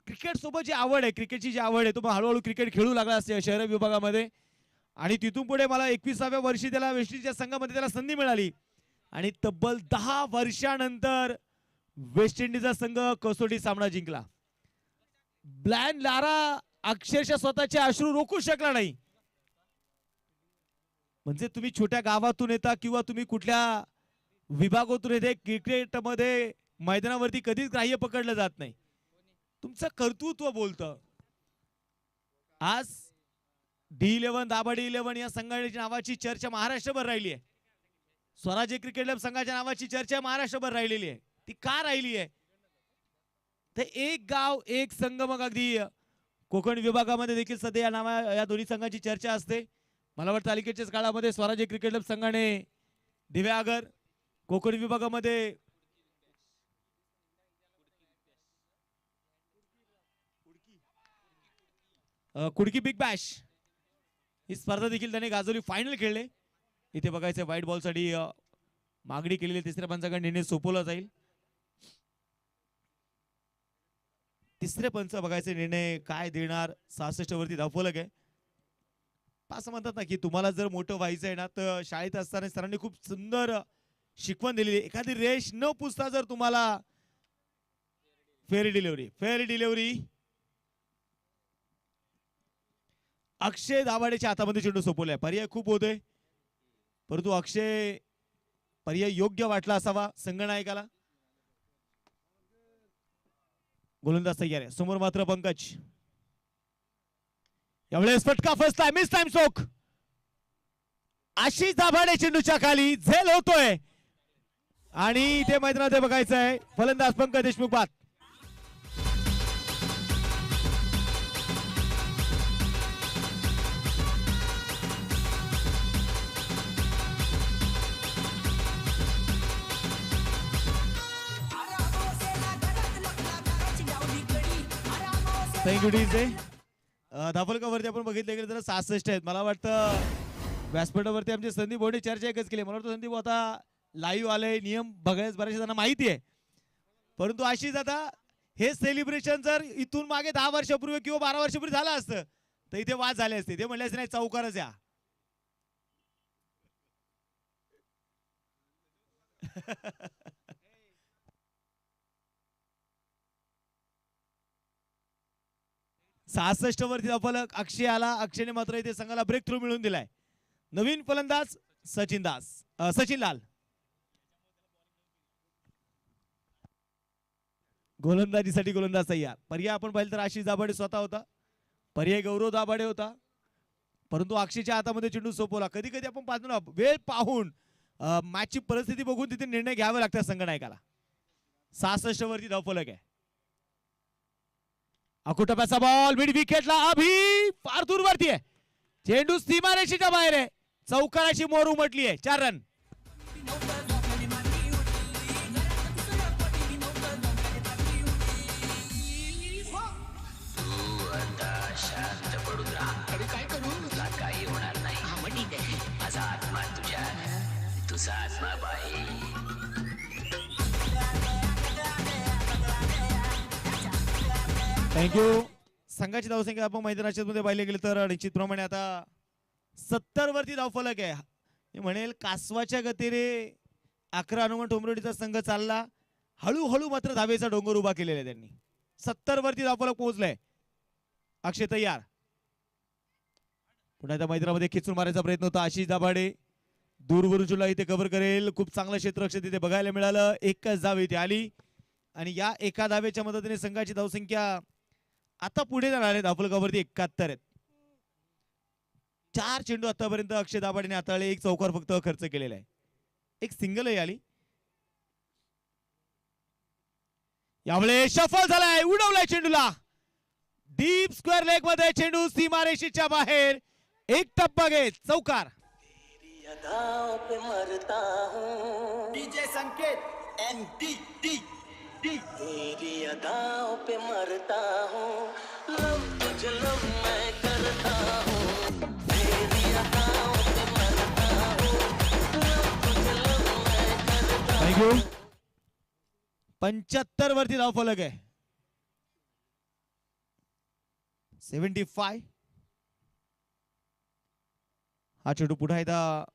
क्रिकेट सोबत जी आवड आहे, क्रिकेटची जी आवड आहे, तो हळूहळू क्रिकेट खेळू लागला शहर विभागामध्ये. आणि तिथून पुढे मला 21व्या वर्षी त्याला वेस्ट इंडिजच्या संघामध्ये त्याला संधी मिळाली आणि तब्बल 10 वर्षानंतर वेस्ट इंडिजचा संघ कसोटी सामना जिंकला. ब्लॅन लारा अक्षरशः स्वतःचे अश्रू रोखू शकला नाही. म्हणजे तुम्ही छोट्या गावातून येता किंवा तुम्ही कुठल्या विभागातून येते, क्रिकेटमध्ये मैदानावरती कधीच ग्राह्य पकडलं जात नाही. तुमचं कर्तृत्व बोलतं. आज D11 दाभाडे 11 या संघाच्या नावाची चर्चा महाराष्ट्रभर राहिली आहे. स्वराज्य क्रिकेट क्लब संघाच्या नावाची चर्चा महाराष्ट्रभर राहिलेली आहे. ती का राहिली आहे? तर एक गाव एक संघ, मग अगदी कोकण विभागामध्ये देखील सध्या या दोन्ही संघाची चर्चा असते. मला वाटतं अलीकडच्याच काळामध्ये स्वराज्य क्रिकेट क्लब संघाने दिव्यागर, कोकण विभागामध्ये कुडकी बिग बॅश ही स्पर्धा देखील त्याने गाजवली. फायनल खेळले. इथे बघायचं व्हाईट बॉल साठी मागणी केलेली तिसऱ्या पंचाकडे निर्णय सोपवला जाईल. तिसरे पंच बघायचे निर्णय काय देणार. 66 वरती धावफलक आहे. असं म्हणतात ना की तुम्हाला जर मोठं व्हायचं आहे ना तर शाळेत असताना सरांनी खूप सुंदर शिकवण दिलेली. एखादी रेष न पुसता जर तुम्हाला फेअर डिलिव्हरी अक्षय दाभाडेच्या हातामध्ये चेंडू सोपवलाय. पर्याय खूप होते परंतु अक्षय पर्याय योग्य वाटला असावा संघनायकाला. गोलंदाज तयार आहे. समोर मात्र पंकज. यावेळेस फटका फसलाय. Miss time stroke. Ashish Dabhade चेंडूच्या खाली झेल होतोय आणि इथे मैदानात बघायचं आहे फलंदाज पंकज देशमुख बाद. Thank you DJ. धावफलकावरती आपण बघितलं गेलं तर 66 आहेत. मला वाटतं व्यासपीठावरती आमचे संदीप भाऊने चर्चा एकच केली. मला वाटतं संदीप आता लाईव्ह आले, नियम बघायला बऱ्याचशा जणांना माहिती आहे. परंतु अशीच आता हे सेलिब्रेशन जर इथून मागे 10 वर्षापूर्वी किंवा 12 वर्षापूर्वी झालं असतं तर इथे वाद झाले असते. ते म्हणले असते नाही चौकारच या. सहासष्ट वरती धावफलक. अक्षय आला. अक्षयने मात्र इथे संघाला ब्रेक थ्रू मिळवून दिलाय. नवीन फलंदाज सचिन लाल. गोलंदाजीसाठी गोलंदाज तयार. पर्याय आपण पाहिलं तर आशिष दाभाडे स्वतः होता. पर्याय गौरव दाभाडे होता. परंतु अक्षयच्या हातामध्ये चेंडू सोपवला. कधी कधी आपण पाहतो ना वेळ पाहून मॅचची परिस्थिती बघून तिथे निर्णय घ्यावे लागतात संघनायकाला. 66 वरती धावफलक आहे. अकुटप्याचा बॉल मिड विकेटला. अभि फार दूरवरती आहे. चेंडू सीमारेषेच्या बाहेर आहे. चौकाराची मोर उमटली आहे. 4 रन. काही होणार नाही. माझा आत्मा तुझ्यात, तुझा आत्मा बाहेर. थँक्यू. संघाची धावसंख्या आपण मैदानाच्या मध्ये पाहिले गेले तर निश्चितप्रमाणे आता 70 वरती धावफलक आहे. मी म्हणेल कासवाच्या गतीने 11 हनुमान ठोंबरोडीचा संघ चालला. हळूहळू मात्र धावेचा डोंगर उभा केलेला आहे त्यांनी. 70 वरती धावफलक पोहोचलाय. अक्षय तयार. पुन्हा त्या मैदानामध्ये खिचून मारायचा प्रयत्न होता. आशिष दाभाडे दूरवरून चुला इथे कव्हर करेल. खूप चांगलं क्षेत्ररक्षण तिथे बघायला मिळालं. एकच धाव इथे आली आणि या एका धावेच्या मदतीने संघाची धावसंख्या आता पुढे जाणार आहे. धावफलकावरती 71 आहेत. 4 चेंडू आतापर्यंत अक्षय दाभाडेने हाताळले. 1 चौकार फक्त खर्च केलेला आहे. 1 सिंगलही आली. यावेळेस शफल झालाय. उडवलाय चेंडूला. डीप स्क्वेअर लेग मध्ये चेंडू सीमारेषेच्या बाहेर. 1 टप्पा घेत चौकार. पे मरता हूँ डीजे संकेत NDD तेरी अदाओं पे मरता हूँ. लव तुझे लव मैं करता हूँ. तेरी अदाओं पे मरता हूँ. लव तुझे लव मैं करता हूँ. थँक्यू. 75 वरती धावफलक आहे. 75. हा चेंडू पुन्हा एकदा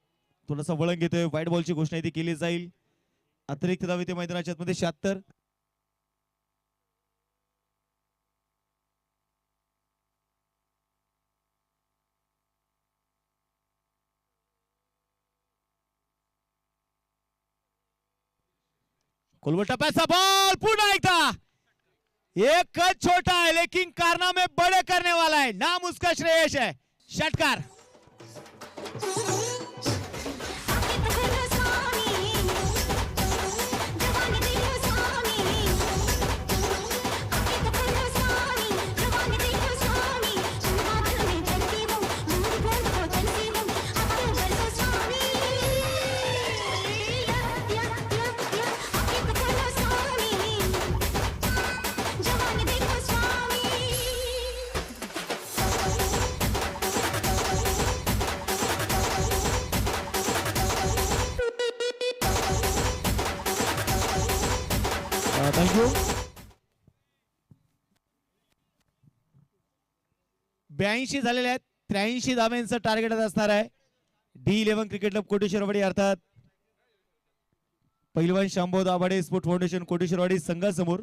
थोडासा वळण घेतोय. व्हाईट बॉलची घोषणा इथे केली जाईल. अतिरिक्त धाव इथे मैदानाच्या मध्ये 76. कोलवटा पैसा बॉल. पुन्हा एकदा एकच छोटा है लेकिन कारनामे बड़े करने वाला है. नाम उसका श्रेयस है. षटकार. थँक्यू. 82 झालेले आहेत. 83 धाब्यांचं टार्गेट असणार आहे. D11 क्रिकेट क्लब कोटेश्वरवाडी अर्थात पहिलवान शांभो दाभाडे स्पोर्ट फाउंडेशन कोटेश्वरवाडी संघासमोर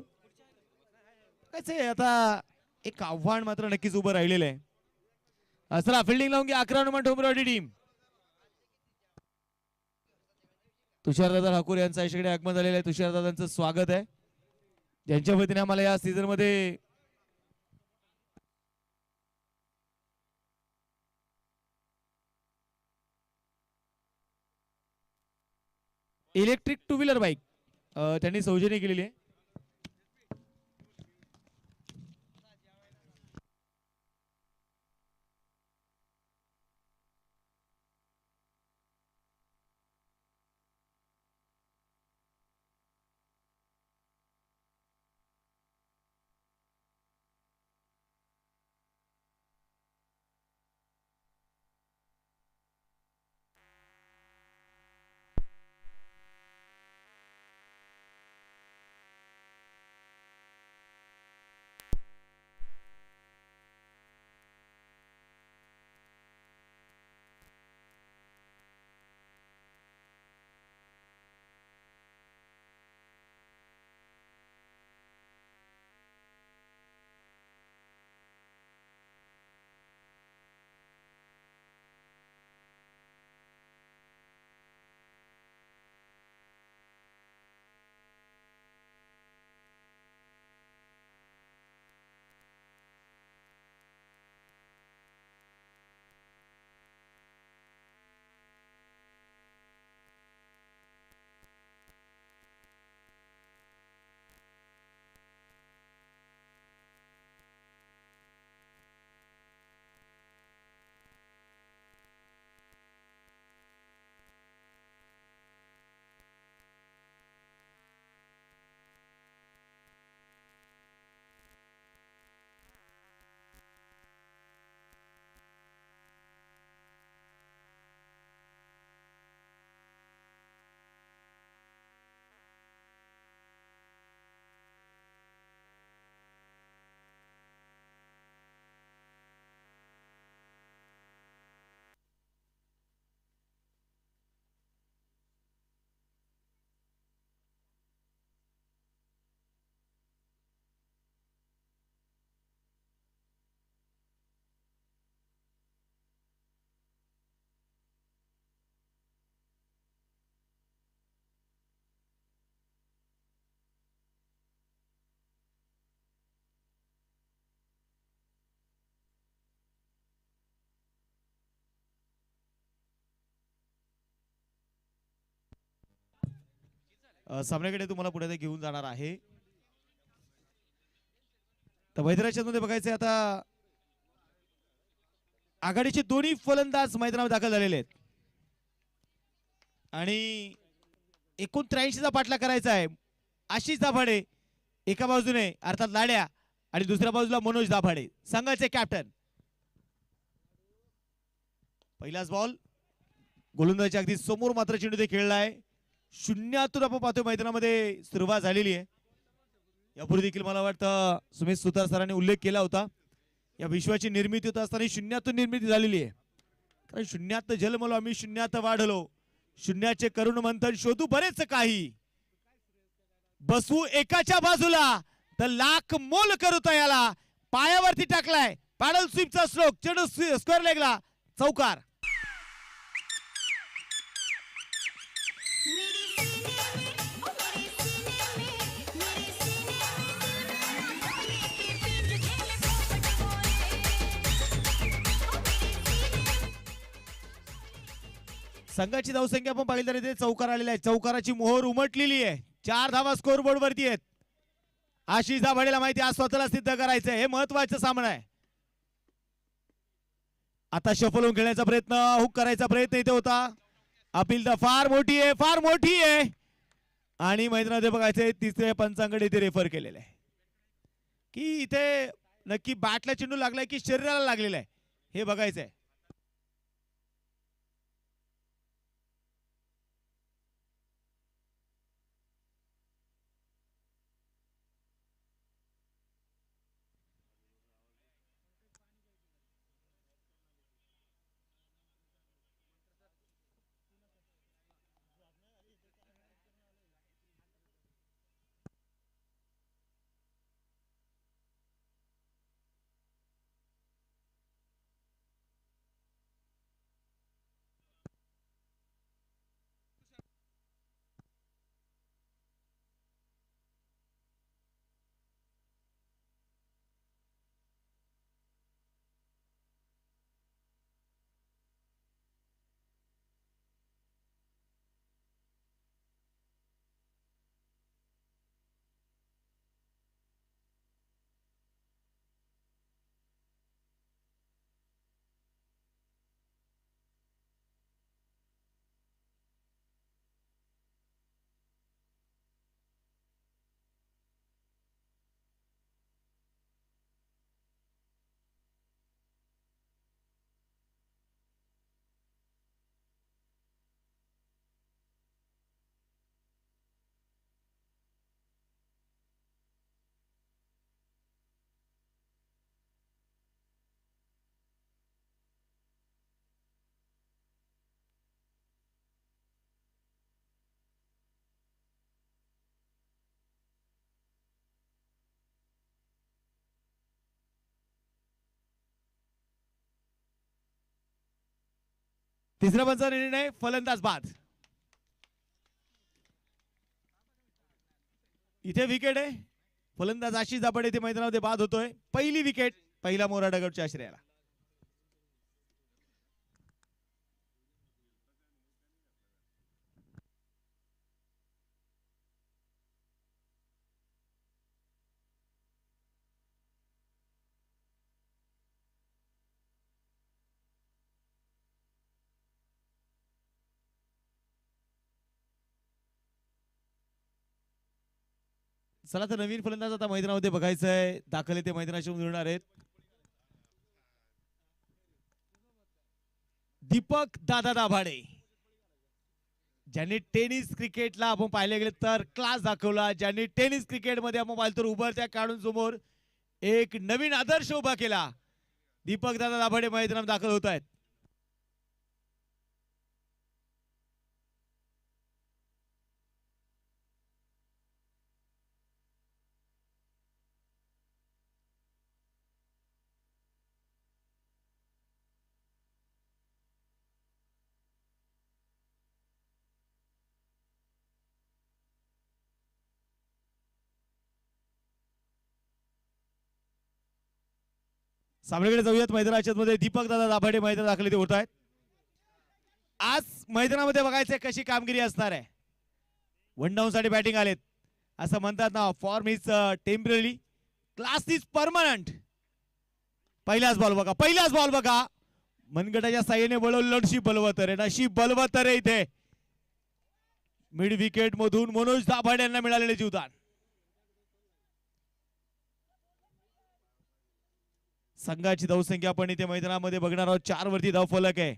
आता एक आव्हान मात्र नक्कीच उभं राहिलेलं आहे. चला फिल्डिंग लावून घ्या 11 नंबर ठोंबरवाडी टीम. तुषारदादा ठाकूर यांचा इकडे आगमन झालेलं आहे. तुषारदादांचं स्वागत आहे, ज्यांच्या वतीने आम्हाला या सीझन मध्ये इलेक्ट्रिक टू व्हीलर बाईक त्यांनी सौजन्य केलेली आहे. सामन्याकडे तुम्हाला पुढे घेऊन जाणार आहे. तर वैद्यराज मध्ये बघायचंय आता आघाडीचे दोन्ही फलंदाज मैदानावर दाखल झालेले आहेत आणि 89चा पाठला करायचा आहे. आशिष दाभाडे एका बाजूने अर्थात लाड्या आणि दुसऱ्या बाजूला मनोज दाभाडे संघाचे कॅप्टन. पहिलाच बॉल गोलंदाजाच्या अगदी समोर मात्र चेंडू ते खेळलाय. 0-0 आपण पाहतोय मैदानामध्ये सुरुवात झालेली आहे. यापूर्वी देखील मला वाटतं सुमित सुतार सरांनी उल्लेख केला होता या विश्वाची निर्मिती होत असताना 0 निर्मिती झालेली आहे. कारण 0 जन्मलो आम्ही 0 वाढलो, शून्याचे करुण मंथन शोधू बरेच काही, बसवू एकाच्या बाजूला तर लाख मोल करू तयाला. पायावरती टाकलाय पॅडल स्वीपचा स्ट्रोक, चेंडू स्क्वेअर लेगला चौकार. संघाची धावसंख्या आपण पाहिली तर इथे चौकार आलेला आहे. चौकाराची मोहर उमटलेली आहे. 4 धावा स्कोर बोर्ड वरती आहेत. आशिष दाभाडेला माहिती आज स्वतःला सिद्ध करायचं हे महत्वाचा सामना आहे. आता शफल होऊन खेळण्याचा प्रयत्न, हुक करायचा प्रयत्न इथे होता. अपील तर फार मोठी आहे, फार मोठी आहे. आणि मैदानामध्ये बघायचंय तिसऱ्या पंचांकडे इथे रेफर केलेलं आहे की इथे नक्की बॅटला चेंडू लागलाय की शरीराला लागलेला आहे हे बघायचंय. तिसऱ्या पंचा निर्णय फलंदाज बाद. इथे विकेट आहे. फलंदाज आशिष दाभाडे इथे मैदानामध्ये बाद होतोय. पहिली विकेट पहिला मोरा डगडच्या आश्रयाला. चला तर नवीन फलंदाज आता मैदानामध्ये बघायचंय. दाखल ते मैदानाशी उतरणार आहेत. दीपक दादा दाभाडे ज्यांनी टेनिस क्रिकेटला आपण पाहिले गेले तर क्लास दाखवला. ज्यांनी टेनिस क्रिकेटमध्ये आपण पाहिलं तर उभरत्या काढून समोर एक नवीन आदर्श उभा केला. दीपक दादा दाभाडे मैदानात दाखल होत आहेत. सामन्याकडे जाऊयात. मैदानाच्या मध्ये दीपक दादा दाभाडे मैदान दाखल ते होत आहेत. आज मैदानामध्ये बघायचंय कशी कामगिरी असणार आहे. वन डाऊन साठी बॅटिंग आलेत. असं म्हणतात ना, form is temporary, class is permanent. पहिलाच बॉल बघा, पहिलाच बॉल बघा. मनगटाच्या साह्याने बळवलं नशीब बलवतर आहे, नशीब बलवतर आहे. इथे मिड विकेट मधून मनोज दाभाडे यांना मिळालेले जीवदान. संघाची धावसंख्या आपण इथे मैदानामध्ये बघणार आहोत. 4 वरती धाव फलक आहे.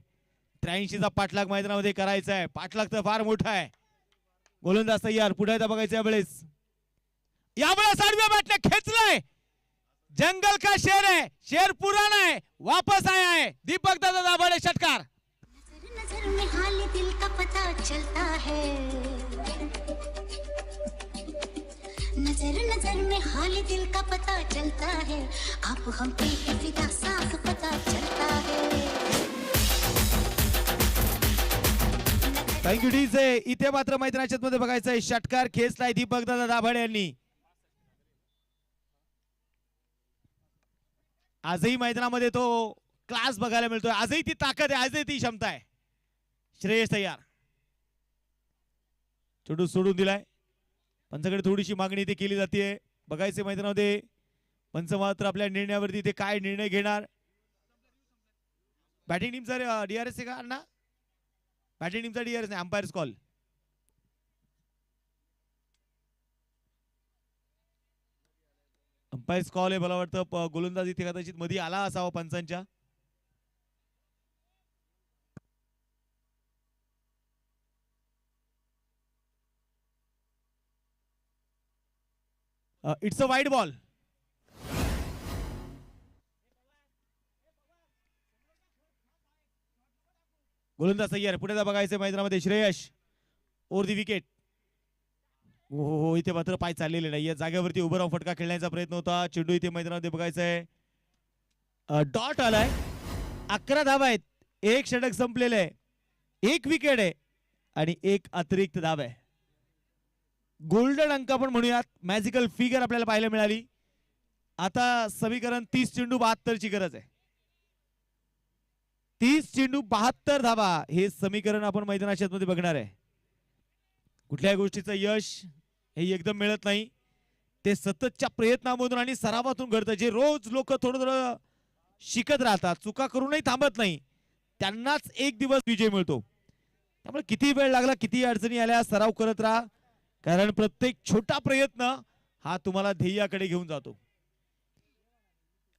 83चा पाठलाग मैदानामध्ये करायचा आहे. पाठलाग तर फार मोठा आहे. गोलंदाज तयार, पुढे बघायचं यावेळेस. यावेळेस आडव्या बॅटने खेचलाय. जंगल का शेर है, शेर पुराना है, वापस आया है. दीपक दादा दाभाडे षटकार. नजर में हाल दिल का पता चलता है. नजर नजर में हाल दिल का पता चलता है. आप हम पे फिदा साफ पता चलता है. Thank you DJ. इथे मात्र मैदानाच्या मध्ये बघायचंय षटकार खेचलाय दीपक दादा दाभाडे यांनी. आजही मैदानामध्ये तो क्लास बघायला मिळतोय. आजही ती ताकद आहे, आजही ती क्षमता आहे. श्रेयस तयार. चेंडू सोडून दिलाय. पंचाकडे थोडीशी मागणी इथे केली जाते. बघायचे मैदानामध्ये पंच मात्र आपल्या निर्णयावरती ते काय निर्णय घेणार. बॅटिंग टीमचा डीआरएस आहे का अण्णा? बॅटिंग टीमचा डीआरएस नाही, अंपायर्स कॉल. अंपायर्स कॉल आहे. मला वाटतं गोलंदाज इथे कदाचित मध्ये आला असावा पंचांच्या. It's a wide ball. गोलंदाज तयार. पुढे बघायचं मैदानामध्ये श्रेयस ओव्हर दी विकेट. हो इथे मात्र पाय चाललेले नाहीये. जागेवरती उभं राहून फटका खेळण्याचा प्रयत्न होता. चेंडू इथे मैदानामध्ये बघायचंय. डॉट आलाय. 11 धावा आहेत. एक षटक संपलेलं आहे. एक विकेट आहे आणि एक अतिरिक्त धाव आहे. गोल्डन अंक आपण म्हणूयात. मॅजिकल फिगर आपल्याला पाहायला मिळाली. आता समीकरण 30 चेंडू 72 ची गरज आहे. 30 चेंडू 72 धावा हे समीकरण आपण मैदानाच्या मध्ये बघणार आहे. कुठल्याही गोष्टीचं यश हे एकदम मिळत नाही. ते सततच्या प्रयत्नामधून आणि सरावातून घडतं. जे रोज लोक थोडं थोडं शिकत राहतात, चुका करूनही थांबत नाही, त्यांनाच एक दिवस विजय मिळतो. त्यामुळे किती वेळ लागला, किती अडचणी आल्या, सराव करत राहा. कारण प्रत्येक छोटा प्रयत्न हा तुम्हाला ध्येयाकडे घेऊन जातो.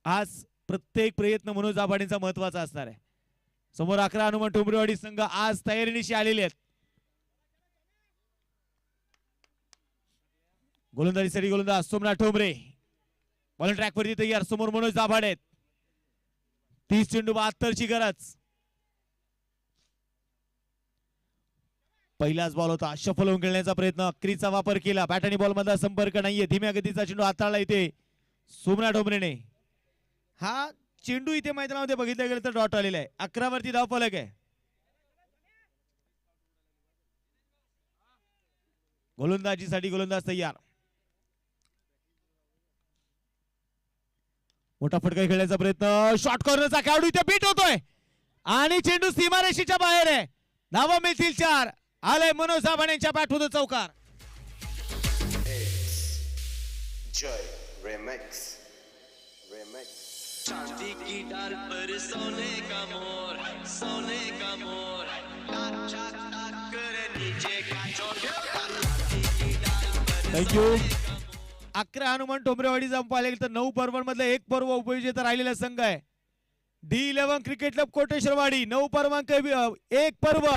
आज प्रत्येक प्रयत्न मनोज दाभाडेंचा महत्वाचा असणार आहे. समोर 11 हनुमान ठोंबरेवाडी संघ आज तयारीनिशी आलेले आहेत. गोलंदाजीसाठी गोलंदाज सोमनाथ ठोंबरे. बॉलिंग ट्रॅक वरती तयार. समोर मनोज दाभाडे आहेत. 30 चेंडू 72 ची गरज. पहिलाच बॉल होता. शफल होऊन खेळण्याचा प्रयत्न. क्रीजचा वापर केला. बॅट आणि बॉल मधला संपर्क नाहीये. धीम्या गतीचा चेंडू हाताळला इथे सोमनाथ ठोंबरेने. हा चेंडू इथे मैदानामध्ये बघितलं गेलं तर डॉट आलेला आहे. 11 वरती धाव फलक आहे. गोलंदाजीसाठी गोलंदाज तयार. मोठा फटका खेळण्याचा प्रयत्न. शॉर्ट कॉर्नरचा खेळाडू इथे बीट होतोय आणि चेंडू सीमारेषेच्या बाहेर आहे. धावा मिळतील 4. आलंय मनोज दाभाडेंच्या बॅटमधून चौकार. चांदी की डाल पर सोने का मोर, सोने का मोर, टाक टाक टाक कर नीचे का चोर. थँक्यू. 11 हनुमान ठोंबरेवाडी जर पाहिले तर 9 पर्वांमधलं एक पर्व उपविजेता राहिलेला संघ आहे. D11 cricket club कोटेश्वरवाडी. 9 पर्वांक एक पर्व.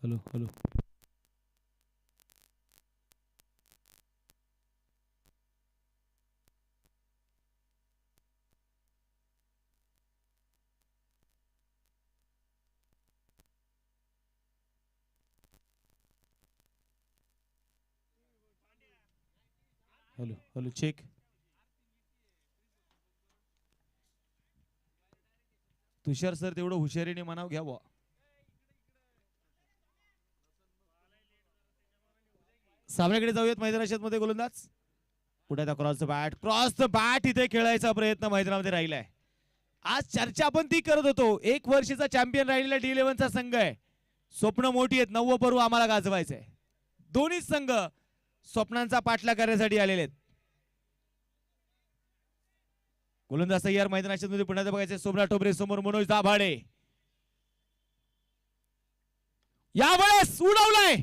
Hello hello. Hello hello check. Tushar sir तेवढं हुशारीने मनाव घ्यावं. सामन्याकडे जाऊयात. मैदानाच्या मध्ये गोलंदाज. पुढे cross the bat. Cross the bat इथे खेळायचा प्रयत्न मैदानामध्ये राहिलाय. आज चर्चा आपण ती करत होतो. 1 वर्षाचा चॅम्पियन राहिलेला D11 चा संघ आहे. स्वप्न मोठी आहेत. 9वं पर्व आम्हाला गाजवायचंय. दोन्ही संघ स्वप्नांचा पाठलाग करण्यासाठी आलेले आहेत. गोलंदाज तयार. मैदानाच्या मध्ये पुन्हा बघायचे सोमनाथ ठोंबरे. समोर मनोज दाभाडे. यावेळेस उडवलाय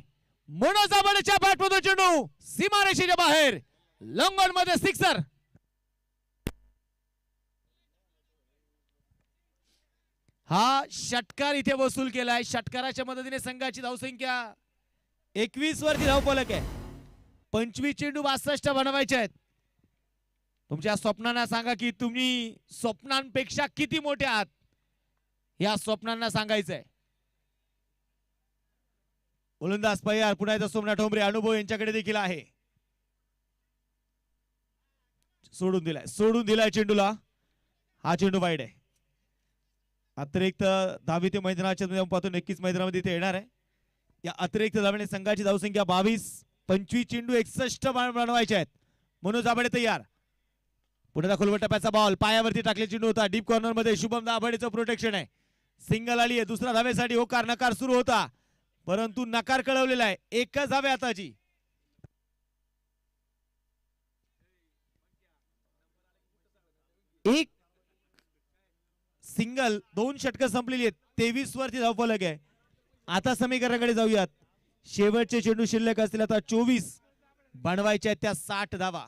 मनोज दाभाडेच्या बॅटमधून चेंडू सीमारेषेच्या बाहेर. लॉंगॉन मध्ये सिक्सर. हा षटकार इथे वसूल केलाय. षटकाराच्या मदतीने संघाची धावसंख्या 21 वरती धावफलक आहे. 25 चेंडू 62 बनवायचे आहेत. तुमच्या स्वप्नांना सांगा की तुम्ही स्वप्नांपेक्षा किती मोठे आहात. या स्वप्नांना सांगायचंय. गोलंदाज तयार. पुन्हा एकदा सोमनाथ ठोंबरे. अनुभव यांच्याकडे देखील आहे. सोडून दिलाय चेंडूला. हा चेंडू वाईड आहे. अतिरिक्त धावी ते मैदानाच्या मध्ये आपण पाहतो नक्कीच मैदानामध्ये ते येणार आहे. या अतिरिक्त धावेने संघाची धावसंख्या 22. 25 चेंडू 61 बनवायचे आहेत. मनोज दाभाडे तयार. पुढे दाखल टप्प्याचा बॉल पायावरती टाकले चेंडू होता. डीप कॉर्नर मध्ये शुभम दाभाडेचं प्रोटेक्शन आहे. सिंगल आली आहे. दुसऱ्या धावेसाठी होकार नकार सुरू होता परंतु नकार कळवलेला आहे. एकच धावे आताची. एक सिंगल 2 षटकं संपलेली आहेत. 23 वरती धावफलक आहे. आता समीकरणाकडे जाऊयात. शेवटचे चेंडू शिल्लक असतील आता 24 बनवायचे त्या 60 धावा.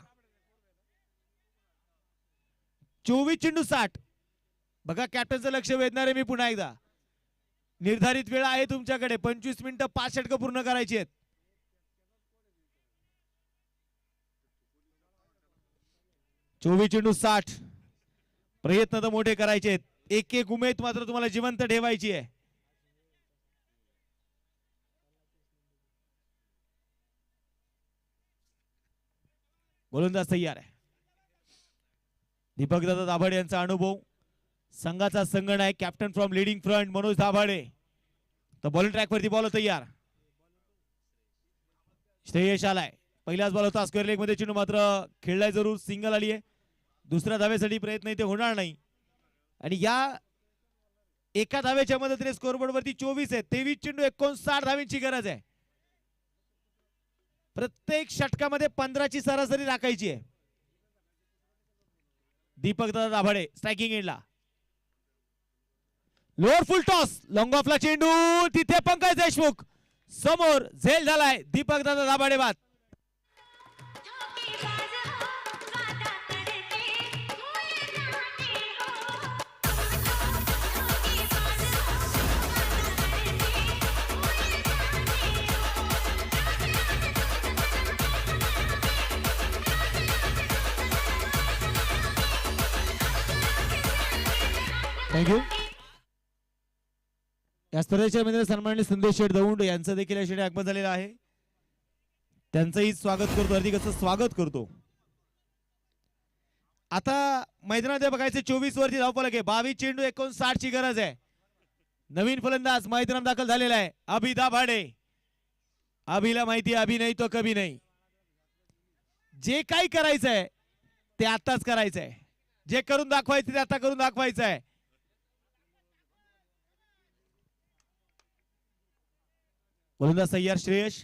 24 चेंडू 60. बघा कॅप्टनचं लक्ष वेधणारे मी पुन्हा एकदा. निर्धारित वेळ आहे तुमच्याकडे 25 मिनिटं 5 षटकं पूर्ण करायची आहेत. चोवीस चेंडू 60. प्रयत्न तर मोठे करायचे आहेत. एक एक उमेद मात्र तुम्हाला जिवंत ठेवायची आहे. गोलंदाज तयार आहे. दीपक दादा दाभाडे यांचा अनुभव संघाचा संगण आहे. Captain from leading front Manoj Dabhade. तर बॉलिंग ट्रॅक वरती बॉल तयार. श्रेयश आलाय. पहिलाच बॉल होता स्क्वेअर लेग मध्ये. चेंडू मात्र खेळलाय जरूर. सिंगल आली आहे. दुसऱ्या धावेसाठी प्रयत्न इथे होणार नाही. आणि या एका धावेच्या मदतीने स्कोरबोर्ड वरती 24 आहे. 23 चेंडू 59 धावेंची गरज आहे. प्रत्येक षटकामध्ये 15 ची सरासरी राखायची आहे. दीपक दादा दाभाडे स्ट्रायकिंग एंडला. लोअर फुल टॉस लॉंग ऑफला चेंडू. तिथे पंकज देशमुख समोर झेल झालाय. दीपक दादा दाभाडे बाद. थँक्यू. या स्पर्धेच्या मध्ये सन्माननीय संदेश शेठ दौंड यांचं देखील या शेठी आगमन झालेलं आहे. त्यांचंही स्वागत करतो. हार्दिक असं स्वागत करतो. आता मैदानात बघायचं 24 वरती धावफलक आहे. 22 चेंडू 59 ची गरज आहे. नवीन फलंदाज मैदानात दाखल झालेला आहे अभि दाभाडे. अभिला माहिती अभि नाही तो कभी नाही. जे काही करायचंय ते आताच करायचंय. जे करून दाखवायचं ते आता करून दाखवायचं आहे. गोलंदाज तयार श्रेयश.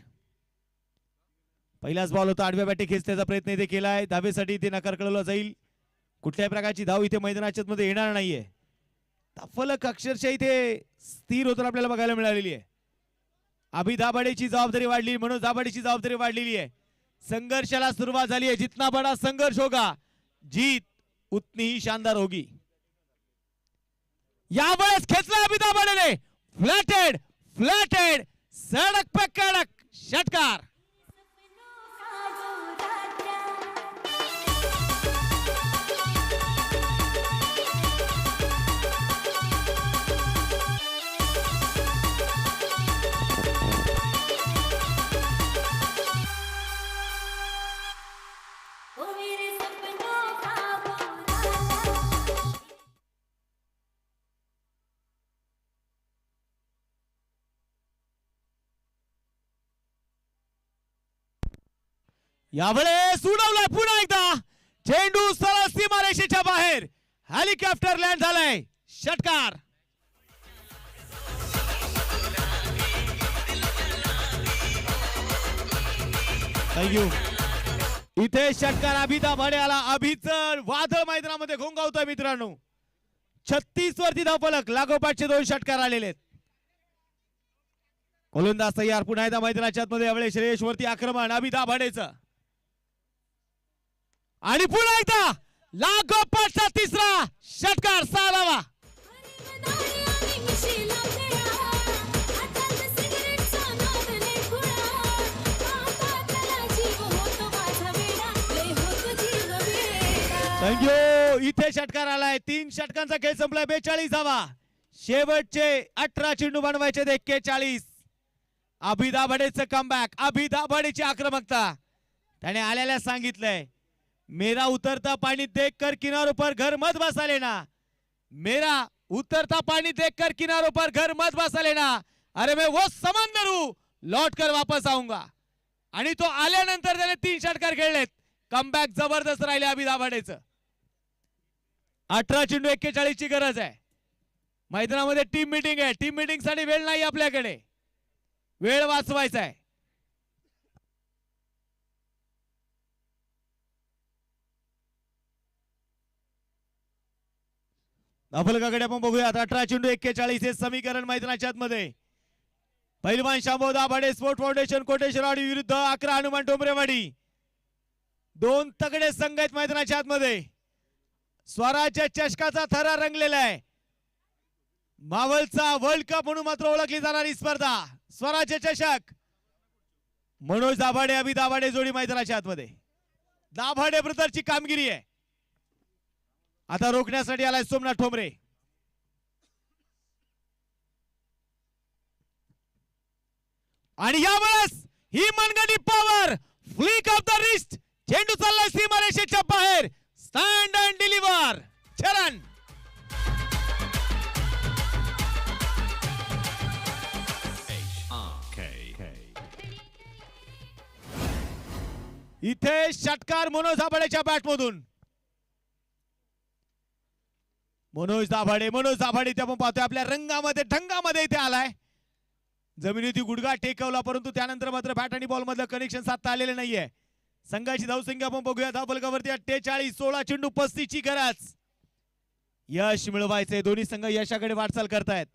पहिलाच बॉल होता. आडव्या बॅटी खेचण्याचा प्रयत्न इथे केलाय. धावेसाठी इथे नकार कळवला जाईल. कुठल्याही प्रकारची धाव इथे मैदानाच्या मध्ये येणार नाहीये. फलक अक्षरशः इथे स्थिर होताना आपल्याला बघायला मिळालेली आहे. अभि दाभाडेची जबाबदारी वाढली. मनोज दाभाडेची जबाबदारी वाढलेली आहे. संघर्षाला सुरुवात झाली आहे. जितना बडा संघर्ष होगा जीत उतनी ही शानदार होगी. यावेळेस खेचला अभि दाभाडेने. फ्लॅटेड फ्लॅटेड सडक पे कडक षटकार. यावेळेस उडवलाय पुन्हा एकदा. चेंडू सरळ सीमारेषेच्या बाहेर. हेलिकॉप्टर लँड झालाय. षटकार. थँक्यू. इथे षटकार अभि दाभाडे आला. अभिच वादळ मैदानामध्ये घोंगावतोय मित्रांनो. 36 वरती धावफलक. लागोपाठचे 2 षटकार आलेले आहेत. गोलंदाज तयार. पुन्हा एकदा मैदानाच्या आतमध्ये यावेळेस श्रेयश वरती आक्रमण अभि दाभाडेचं. आणि पुन्हा एकदा लागोपाठचा 3रा षटकार. 6वा. थँक्यू. इथे षटकार आलाय. 3 षटकांचा खेळ संपलाय. 42वा. शेवटचे 18 चेंडू बनवायचे 41. अभि दाभाडेचं कमबॅक. अभि दाभाडेची आक्रमकता. त्याने आल्याला सांगितलंय मेरा उतरता पानी देख कर किनारों पर घर मत बसा लेना. मेरा उतरता पानी देखकर किनारों पर घर मत बसा लेना, अरे मैं वो समंदर हूं लौट कर वापस आऊंगा. आणि तो आल्यानंतर त्याने 3 षटकार खेळलेत. कमबॅक जबरदस्त राहिले अभि दाभाडेचं. 18 चेंडू 41 ची गरज आहे. मैदानामध्ये टीम मीटिंग आहे. टीम मीटिंग साठी वेळ नाही आपल्याकडे, वेळ वाचवायचा आहे. फलकाकडे आपण बघूयात. 18 चेंडू 41 हे समीकरण मैदानाच्या आतमध्ये. पहिलवान शांभव दाभाडे स्पोर्ट फाउंडेशन कोटेश्वरवाडी विरुद्ध 11 हनुमान डोंबरेवाडी. दोन तगडे संघ आहेत मैदानाच्या आतमध्ये. स्वराज्य चषकाचा थरा रंगलेला आहे. मावळचा वर्ल्ड कप म्हणून मात्र ओळखली जाणारी स्पर्धा स्वराज्य चषक. मनोज दाभाडे अभि दाभाडे जोडी मैदानाच्या आतमध्ये. दाभाडे ब्रदरची कामगिरी आहे. आता रोखण्यासाठी आलाय सोमनाथ ठोंबरे. आणि यावेळेस ही मनगटी power flick off the wrist. चेंडू चाललाय सीमारेषेच्या बाहेर. Stand and deliver. चरण इथे षटकार मनोज दाभाडेच्या बॅटमधून. मनोज दाभाडे इथे आपण पाहतोय आपल्या रंगामध्ये ढंगामध्ये इथे आलाय. जमिनीवरती गुडघा टेकवला, परंतु त्यानंतर मात्र बॅट आणि बॉल मधलं कनेक्शन साधता आलेलं नाहीये. संघाची धावसंख्या आपण बघूया. धावफलकावरती 48. 16 चेंडू 35 ची गरज. यश मिळवायचंय. दोन्ही संघ यशाकडे वाटचाल करतायत.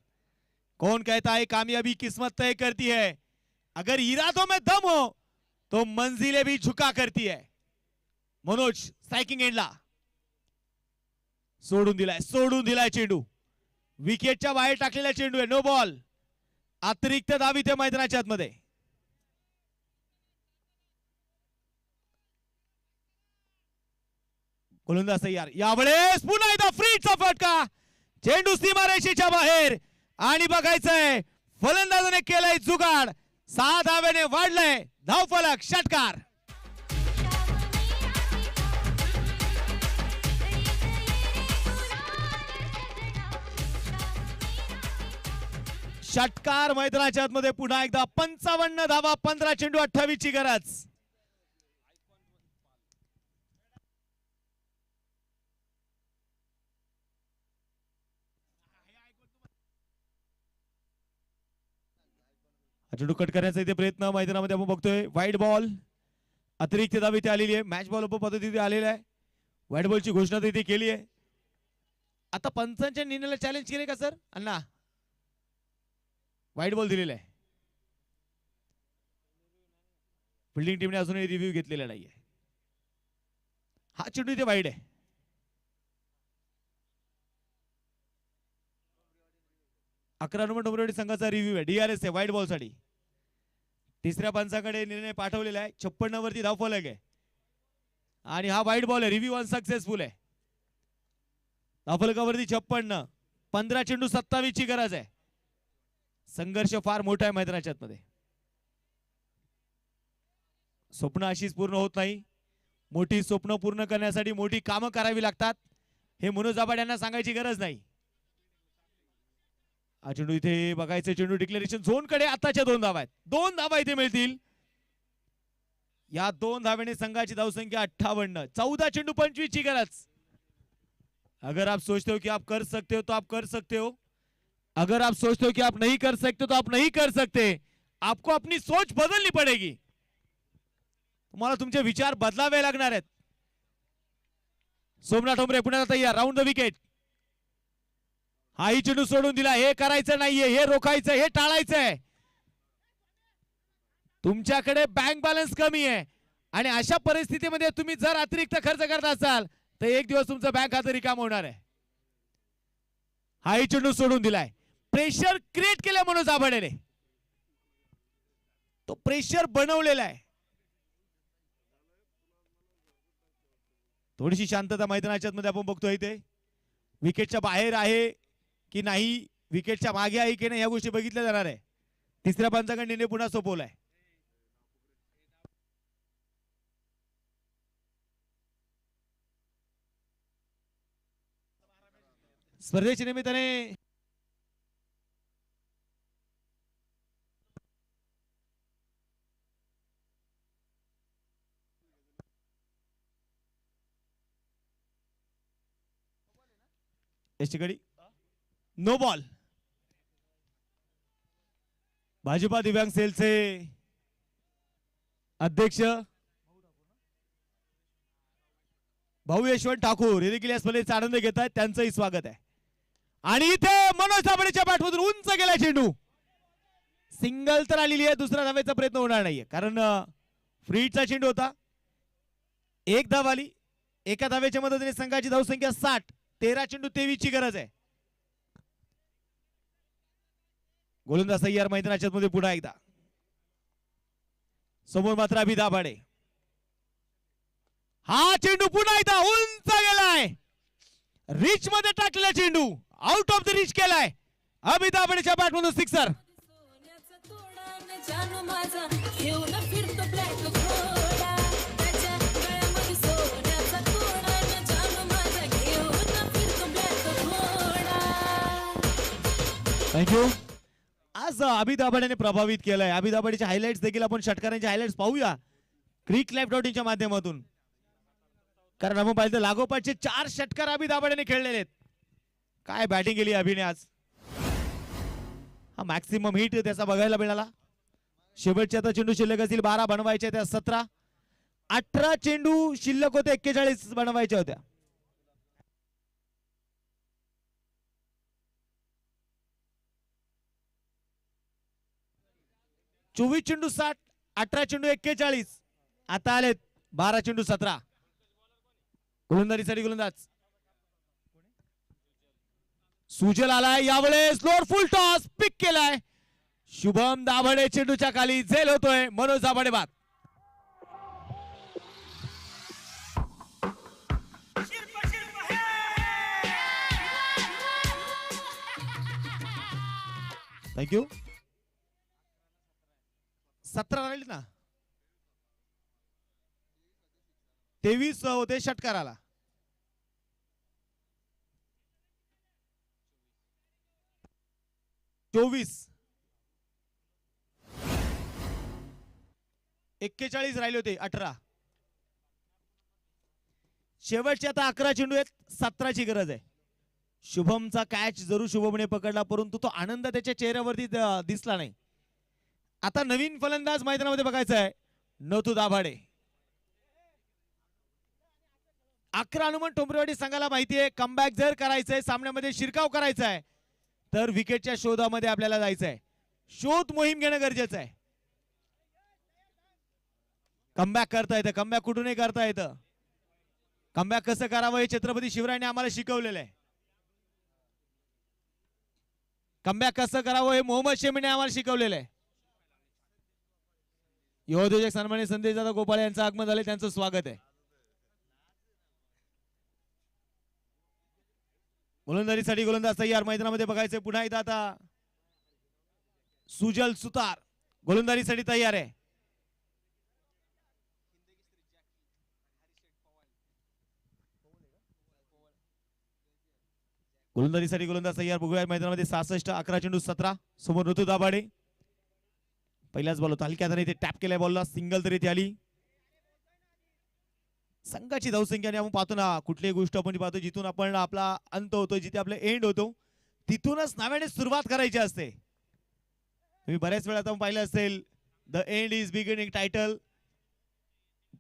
कौन कहता है कामयाबी किस्मत तय करती है, अगर इरादों में दम हो तो मंजिलें भी झुका करती है. मनोज स्ट्रायकिंग एंडला सोडून दिलाय चेंडू. विकेटच्या बाहेर टाकलेला चेंडू आहे. No ball. अतिरिक्त धाव इथे मैदानाच्या आतमध्ये. गोलंदाज तयार. यावेळेस पुन्हा एकदा फ्रीचा फटका. चेंडू सीमारेषेच्या बाहेर. आणि बघायचंय फलंदाजाने केलाय जुगाड. 6 धावेने वाढलंय धावफलक. षटकार. षटकार मैदानाच्या आतमध्ये पुन्हा एकदा. 55 धावा. 15 चेंडू 28 ची गरज. चेंडू कट करण्याचा इथे प्रयत्न मैदानामध्ये आपण बघतोय. वाईट बॉल. अतिरिक्त धाव इथे आलेली आहे. मॅच बॉल पद्धतीने आलेला आहे. वाईट बॉलची घोषणा इथे केली आहे. आता पंचांच्या निर्णयाला चॅलेंज केले का सर? अण्णा वाईट बॉल दिलेला आहे. फिल्डिंग टीमने अजूनही रिव्ह्यू घेतलेला नाहीये. हा चेंडू इथे वाईट आहे. अकरा नंबर डोंबरेवाडी संघाचा रिव्ह्यू आहे. DRS आहे व्हाईट बॉल साठी. तिसऱ्या पंचाकडे निर्णय पाठवलेला आहे. 56 वरती धावफलक आहे आणि हा व्हाईट बॉल आहे. रिव्ह्यू अनसक्सेसफुल आहे. धावफलकावरती 56. 15 चेंडू 27 ची गरज आहे. संघर्ष फार मोठा आहे मैदानाच्या मध्ये. स्वप्न अशीच पूर्ण होत नाही. मोठी स्वप्न पूर्ण करण्यासाठी मोठी कामं करावी लागतात. हे मनोज दाभाडे यांना सांगायची गरज नाही. हा चेंडू इथे बघायचं. चेंडू डिक्लेरेशन झोन कडे. आताच्या 2 धावा आहेत. 2 धावा इथे मिळतील. या 2 धावेने संघाची धावसंख्या 58. 14 चेंडू 25 ची गरज. अगर आप सोचते हो कि आप कर सकते हो तो आप कर सकते हो. अगर आप सोचते हो कि आप नहीं कर सकते तो आप नहीं कर सकते. आपको अपनी सोच बदलनी पड़ेगी. तुम्हाला तुमचे विचार बदलावे लागणार आहेत. सोमनाथ ठोंबरे पुन्हा तयार. Round the wicket. हाही चेंडू सोडून दिला. हे करायचं नाहीये. हे रोखायचं. हे टाळायचंय. तुमच्याकडे बँक बॅलन्स कमी आहे आणि अशा परिस्थितीमध्ये तुम्ही जर अतिरिक्त खर्च करत असाल तर एक दिवस तुमचं बँक खातं रिकाम होणार आहे. हाही चेंडू सोडून दिलाय. प्रेशर क्रिएट केलं मनोज दाभाडेने. तो प्रेशर बनवलेला आहे. थोडीशी शांतता मैदानाच्या मध्ये आपण बघतोय. इथे विकेटच्या बाहेर आहे की नाही, विकेटच्या मागे आहे की नाही, या गोष्टी बघितल्या जाणार आहे. तिसऱ्या पंचाकडे निर्णय पुन्हा सोपवलाय. स्पर्धेच्या निमित्ताने कडी नो बॉल. भाजपा दिव्यांग सेलचे अध्यक्ष भाऊ यशवंत ठाकूर हे देखील या स्पर्धेचा आनंद घेत आहेत. त्यांचंही स्वागत आहे. आणि इथे मनोज दाभडेच्या बॅटमधून उंच गेला चेंडू. सिंगल तर आलेली आहे, दुसरा धावेचा प्रयत्न होणार नाहीये कारण फ्रीचा चेंडू होता. एक धाव आली. एका धावेच्या मदतीने संघाची धावसंख्या 60. 13 चेंडू 23 ची गरज आहे. गोलंदाज सय्यार मैदानाच्या मध्ये पुन्हा एकदा समोर मात्र अभि दाभाडे. हा चेंडू पुन्हा एकदा उंच गेलाय. रिच मध्ये टाकलेला चेंडू आउट ऑफ द रिच केलाय. अभि दाभाडेच्या बॅट मधून सिक्सर. थँक्यू. आज अभि दाभाडेने प्रभावित केलंय. अभि दाभाडेचे हायलाइट्स देखील आपण षटकारांचे हायलाइट्स पाहूया cricklife.in माध्यमातून. कारण आपण पाहिलं लागोपाठचे 4 षटकार अभि दाभाडेने खेळलेले आहेत. काय बॅटिंग केली अभिने आज. हा मॅक्सिमम हिट त्याचा बघायला मिळाला. शेवटचे आता चेंडू शिल्लक असतील 12 बनवायचे त्या 17. 18 चेंडू शिल्लक होते 41 बनवायच्या होत्या. चोवीस चेंडू 60. 18 चेंडू 41. आता आलेत 12 चेंडू 17. गोलंदाजीसाठी गोलंदाज सुजल आलाय. यावेळेस लोअर फुल टॉस पिक केलाय. शुभम दाभाडे चेंडूच्या खाली झेल होतोय. मनोज दाभाडे बाद. थँक्यू. 17 राहिले ना. 23 होते षटकाराला. 24 41 राहिले होते. 18 शेवटचे आता 11 चेंडू आहेत. 17 ची गरज आहे. शुभमचा कॅच जरूर शुभमने पकडला परंतु तो आनंद त्याच्या चेहऱ्यावरती दिसला नाही. आता नवीन फलंदाज मैदानामध्ये बघायचा आहे. नथू दाभाडे. 11 हनुमान टोंबरेवाडी संघाला माहिती आहे कमबॅक जर करायचंय सामन्यामध्ये शिरकाव करायचा आहे तर विकेटच्या शोधामध्ये आपल्याला जायचं आहे. शोध मोहीम घेणं गरजेचं आहे. कमबॅक करता येतं. कमबॅक कुठूनही करता येतं. कमबॅक कसं करावं हे छत्रपती शिवरायांनी आम्हाला शिकवलेलं आहे. कमबॅक कसं करावं हे मोहम्मद शमीने आम्हाला शिकवलेलं आहे. युवोद्योजक सन्माननीय संदेश दादा गोपाळे यांचं आगमन झाले. त्यांचं स्वागत आहे. गोलंदाजीसाठी गोलंदाज तयार. मैदानामध्ये बघायचे पुन्हा एकदा आता सुजल सुतार गोलंदाजीसाठी तयार आहे. गोलंदाजीसाठी गोलंदाज तयार. बघूया मैदानामध्ये 66. 11 चेंडू 17. समोर ऋतू दाभाडे. पहिल्याच बॉल होता हलक्या हाताने टॅप केलाय बॉलला. सिंगल तरी ती आली. संघाची धावसंख्या आपण पाहतो ना कुठलीही गोष्ट आपण पाहतो जिथून आपण आपला अंत होतो जिथे आपला एंड होतो तिथूनच नव्याने सुरुवात करायची असते. तुम्ही बऱ्याच वेळा आपण पाहिलं असेल the end is beginning title.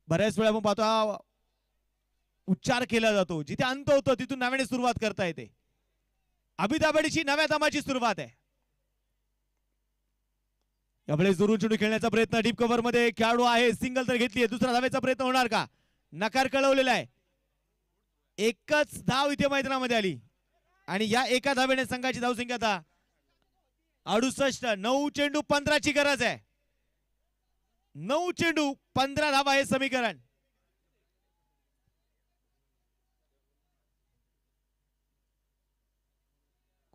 बऱ्याच वेळा आपण पाहतो हा उच्चार केला जातो. जिथे अंत होतो तिथून नव्याने सुरुवात करता येते. अभि दाभाडेची नव्या दमाची सुरुवात आहे. यावेळेस जोरून चेंडू खेळण्याचा प्रयत्न डीप कव्हर मध्ये खेळाडू आहे. सिंगल तर घेतलीये. दुसरा धावेचा प्रयत्न होणार का. नकार कळवलेला आहे. एकच धाव इथे मैदानामध्ये आली आणि या एका धावेने संघाची धावसंख्या आता 68. 9 चेंडू 15 ची गरज आहे. 9 चेंडू 15 धावा हे समीकरण.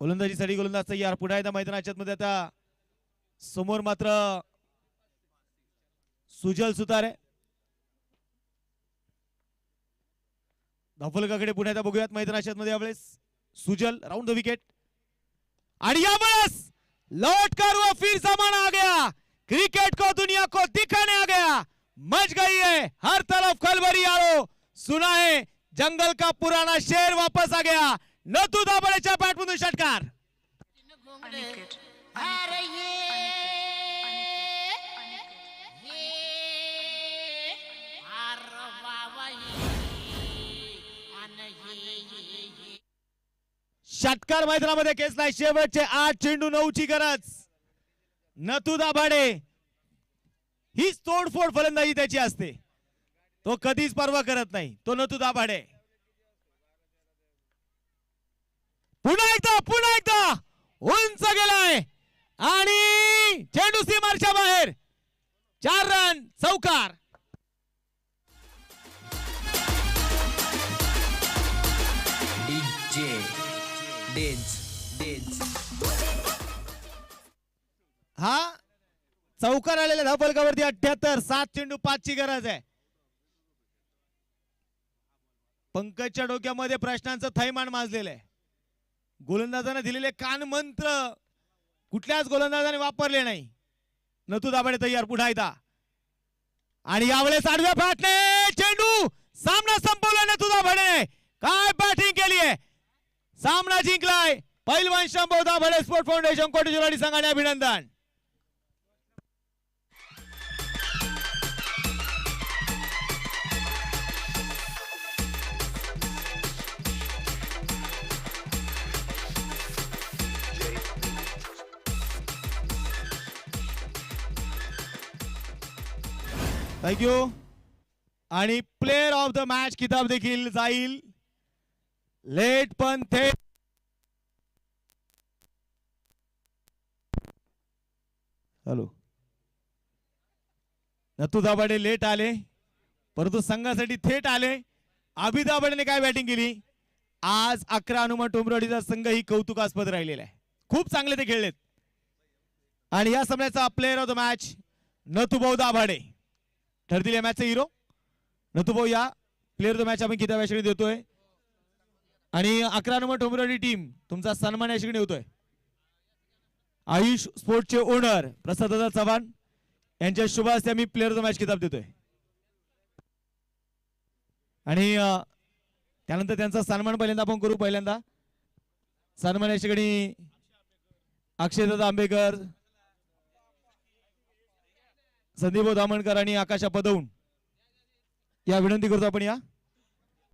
गोलंदाजीसाठी गोलंदाज तयार. पुन्हा एकदा मैदानाच्या मध्ये आता समोर मात्र सुजल सुतार. धावफलकाकडे पुन्हा एकदा बघूयात मैदानाच्या मध्ये यावेळेस सुजल राउंड द विकेट आणि यावेळेस लौट कर वो फिर जमाना आ गया, क्रिकेट को दुनिया को दिखाने आ गया, मच गई है हर तरफ खलबली यारो, सुना है जंगल का पुराना शेर वापस आ गया. नथू दाभाडेच्या बॅटमधून षटकार. षटकार मैदानामध्ये खेचलाय. शेवटचे 8 चेंडू 9ची गरज. नथू दाभाडे हीच तोडफोड फलंदाजी त्याची असते. तो कधीच पर्वा करत नाही तो नथू दाभाडे. पुन्हा एकदा उंच गेलाय आणि चेंडू सीमारच्या बाहेर. 4 रन चौकार. हा चौकार आलेल्या धावफलकावरती 78. 7 चेंडू 5 ची गरज आहे. पंकजच्या डोक्यामध्ये प्रश्नांचं थैमान माजलेलं आहे. गोलंदाजाने दिलेले कान मंत्र कुठल्याच गोलंदाजाने वापरले नाही. नथू दाभाडे तयार. पुन्हा एकदा आणि यावेळेस आडव्या फॅटने चेंडू. सामना संपवला नथू दाभाडे. काय बॅटिंग केली आहे. सामना जिंकलाय. पैलवान शंभू दाभाडे स्पोर्ट फाउंडेशन कोटेश्वर संघाने अभिनंदन. थँक्यू. आणि प्लेअर ऑफ द मॅच किताब देखील जाईल. लेट पण थेट. हॅलो. नथू दाभाडे लेट आले परंतु संघासाठी थेट आले. अभि दाभाडेने काय बॅटिंग केली आज. 11 हनुमान टोमरवाडीचा संघ ही कौतुकास्पद राहिलेला आहे. खूप चांगले ते खेळलेत. आणि या सामन्याचा player of the match Nathubhau Dabhade ठरतील या मॅचचे हिरो. नथूभाऊ या प्लेअर ऑफ द मॅच आपण किताब यासाठी देतोय. आणि 11 नंबर टोमरवाडी टीम तुमचा सन्मान यासाठी होतोय. आयुष स्पोर्टचे ओनर प्रसाददादा चव्हाण यांच्या शुभ हस्ते आम्ही प्लेअर ऑफ द मॅच किताब देतोय. आणि त्यानंतर त्यांचा सन्मान पहिल्यांदा आपण करू. पहिल्यांदा सन्मान याच्याकडे अक्षयदादा आंबेकर, संदीप दामणकर आणि आकाशा पदौन या विनंती करतो आपण. या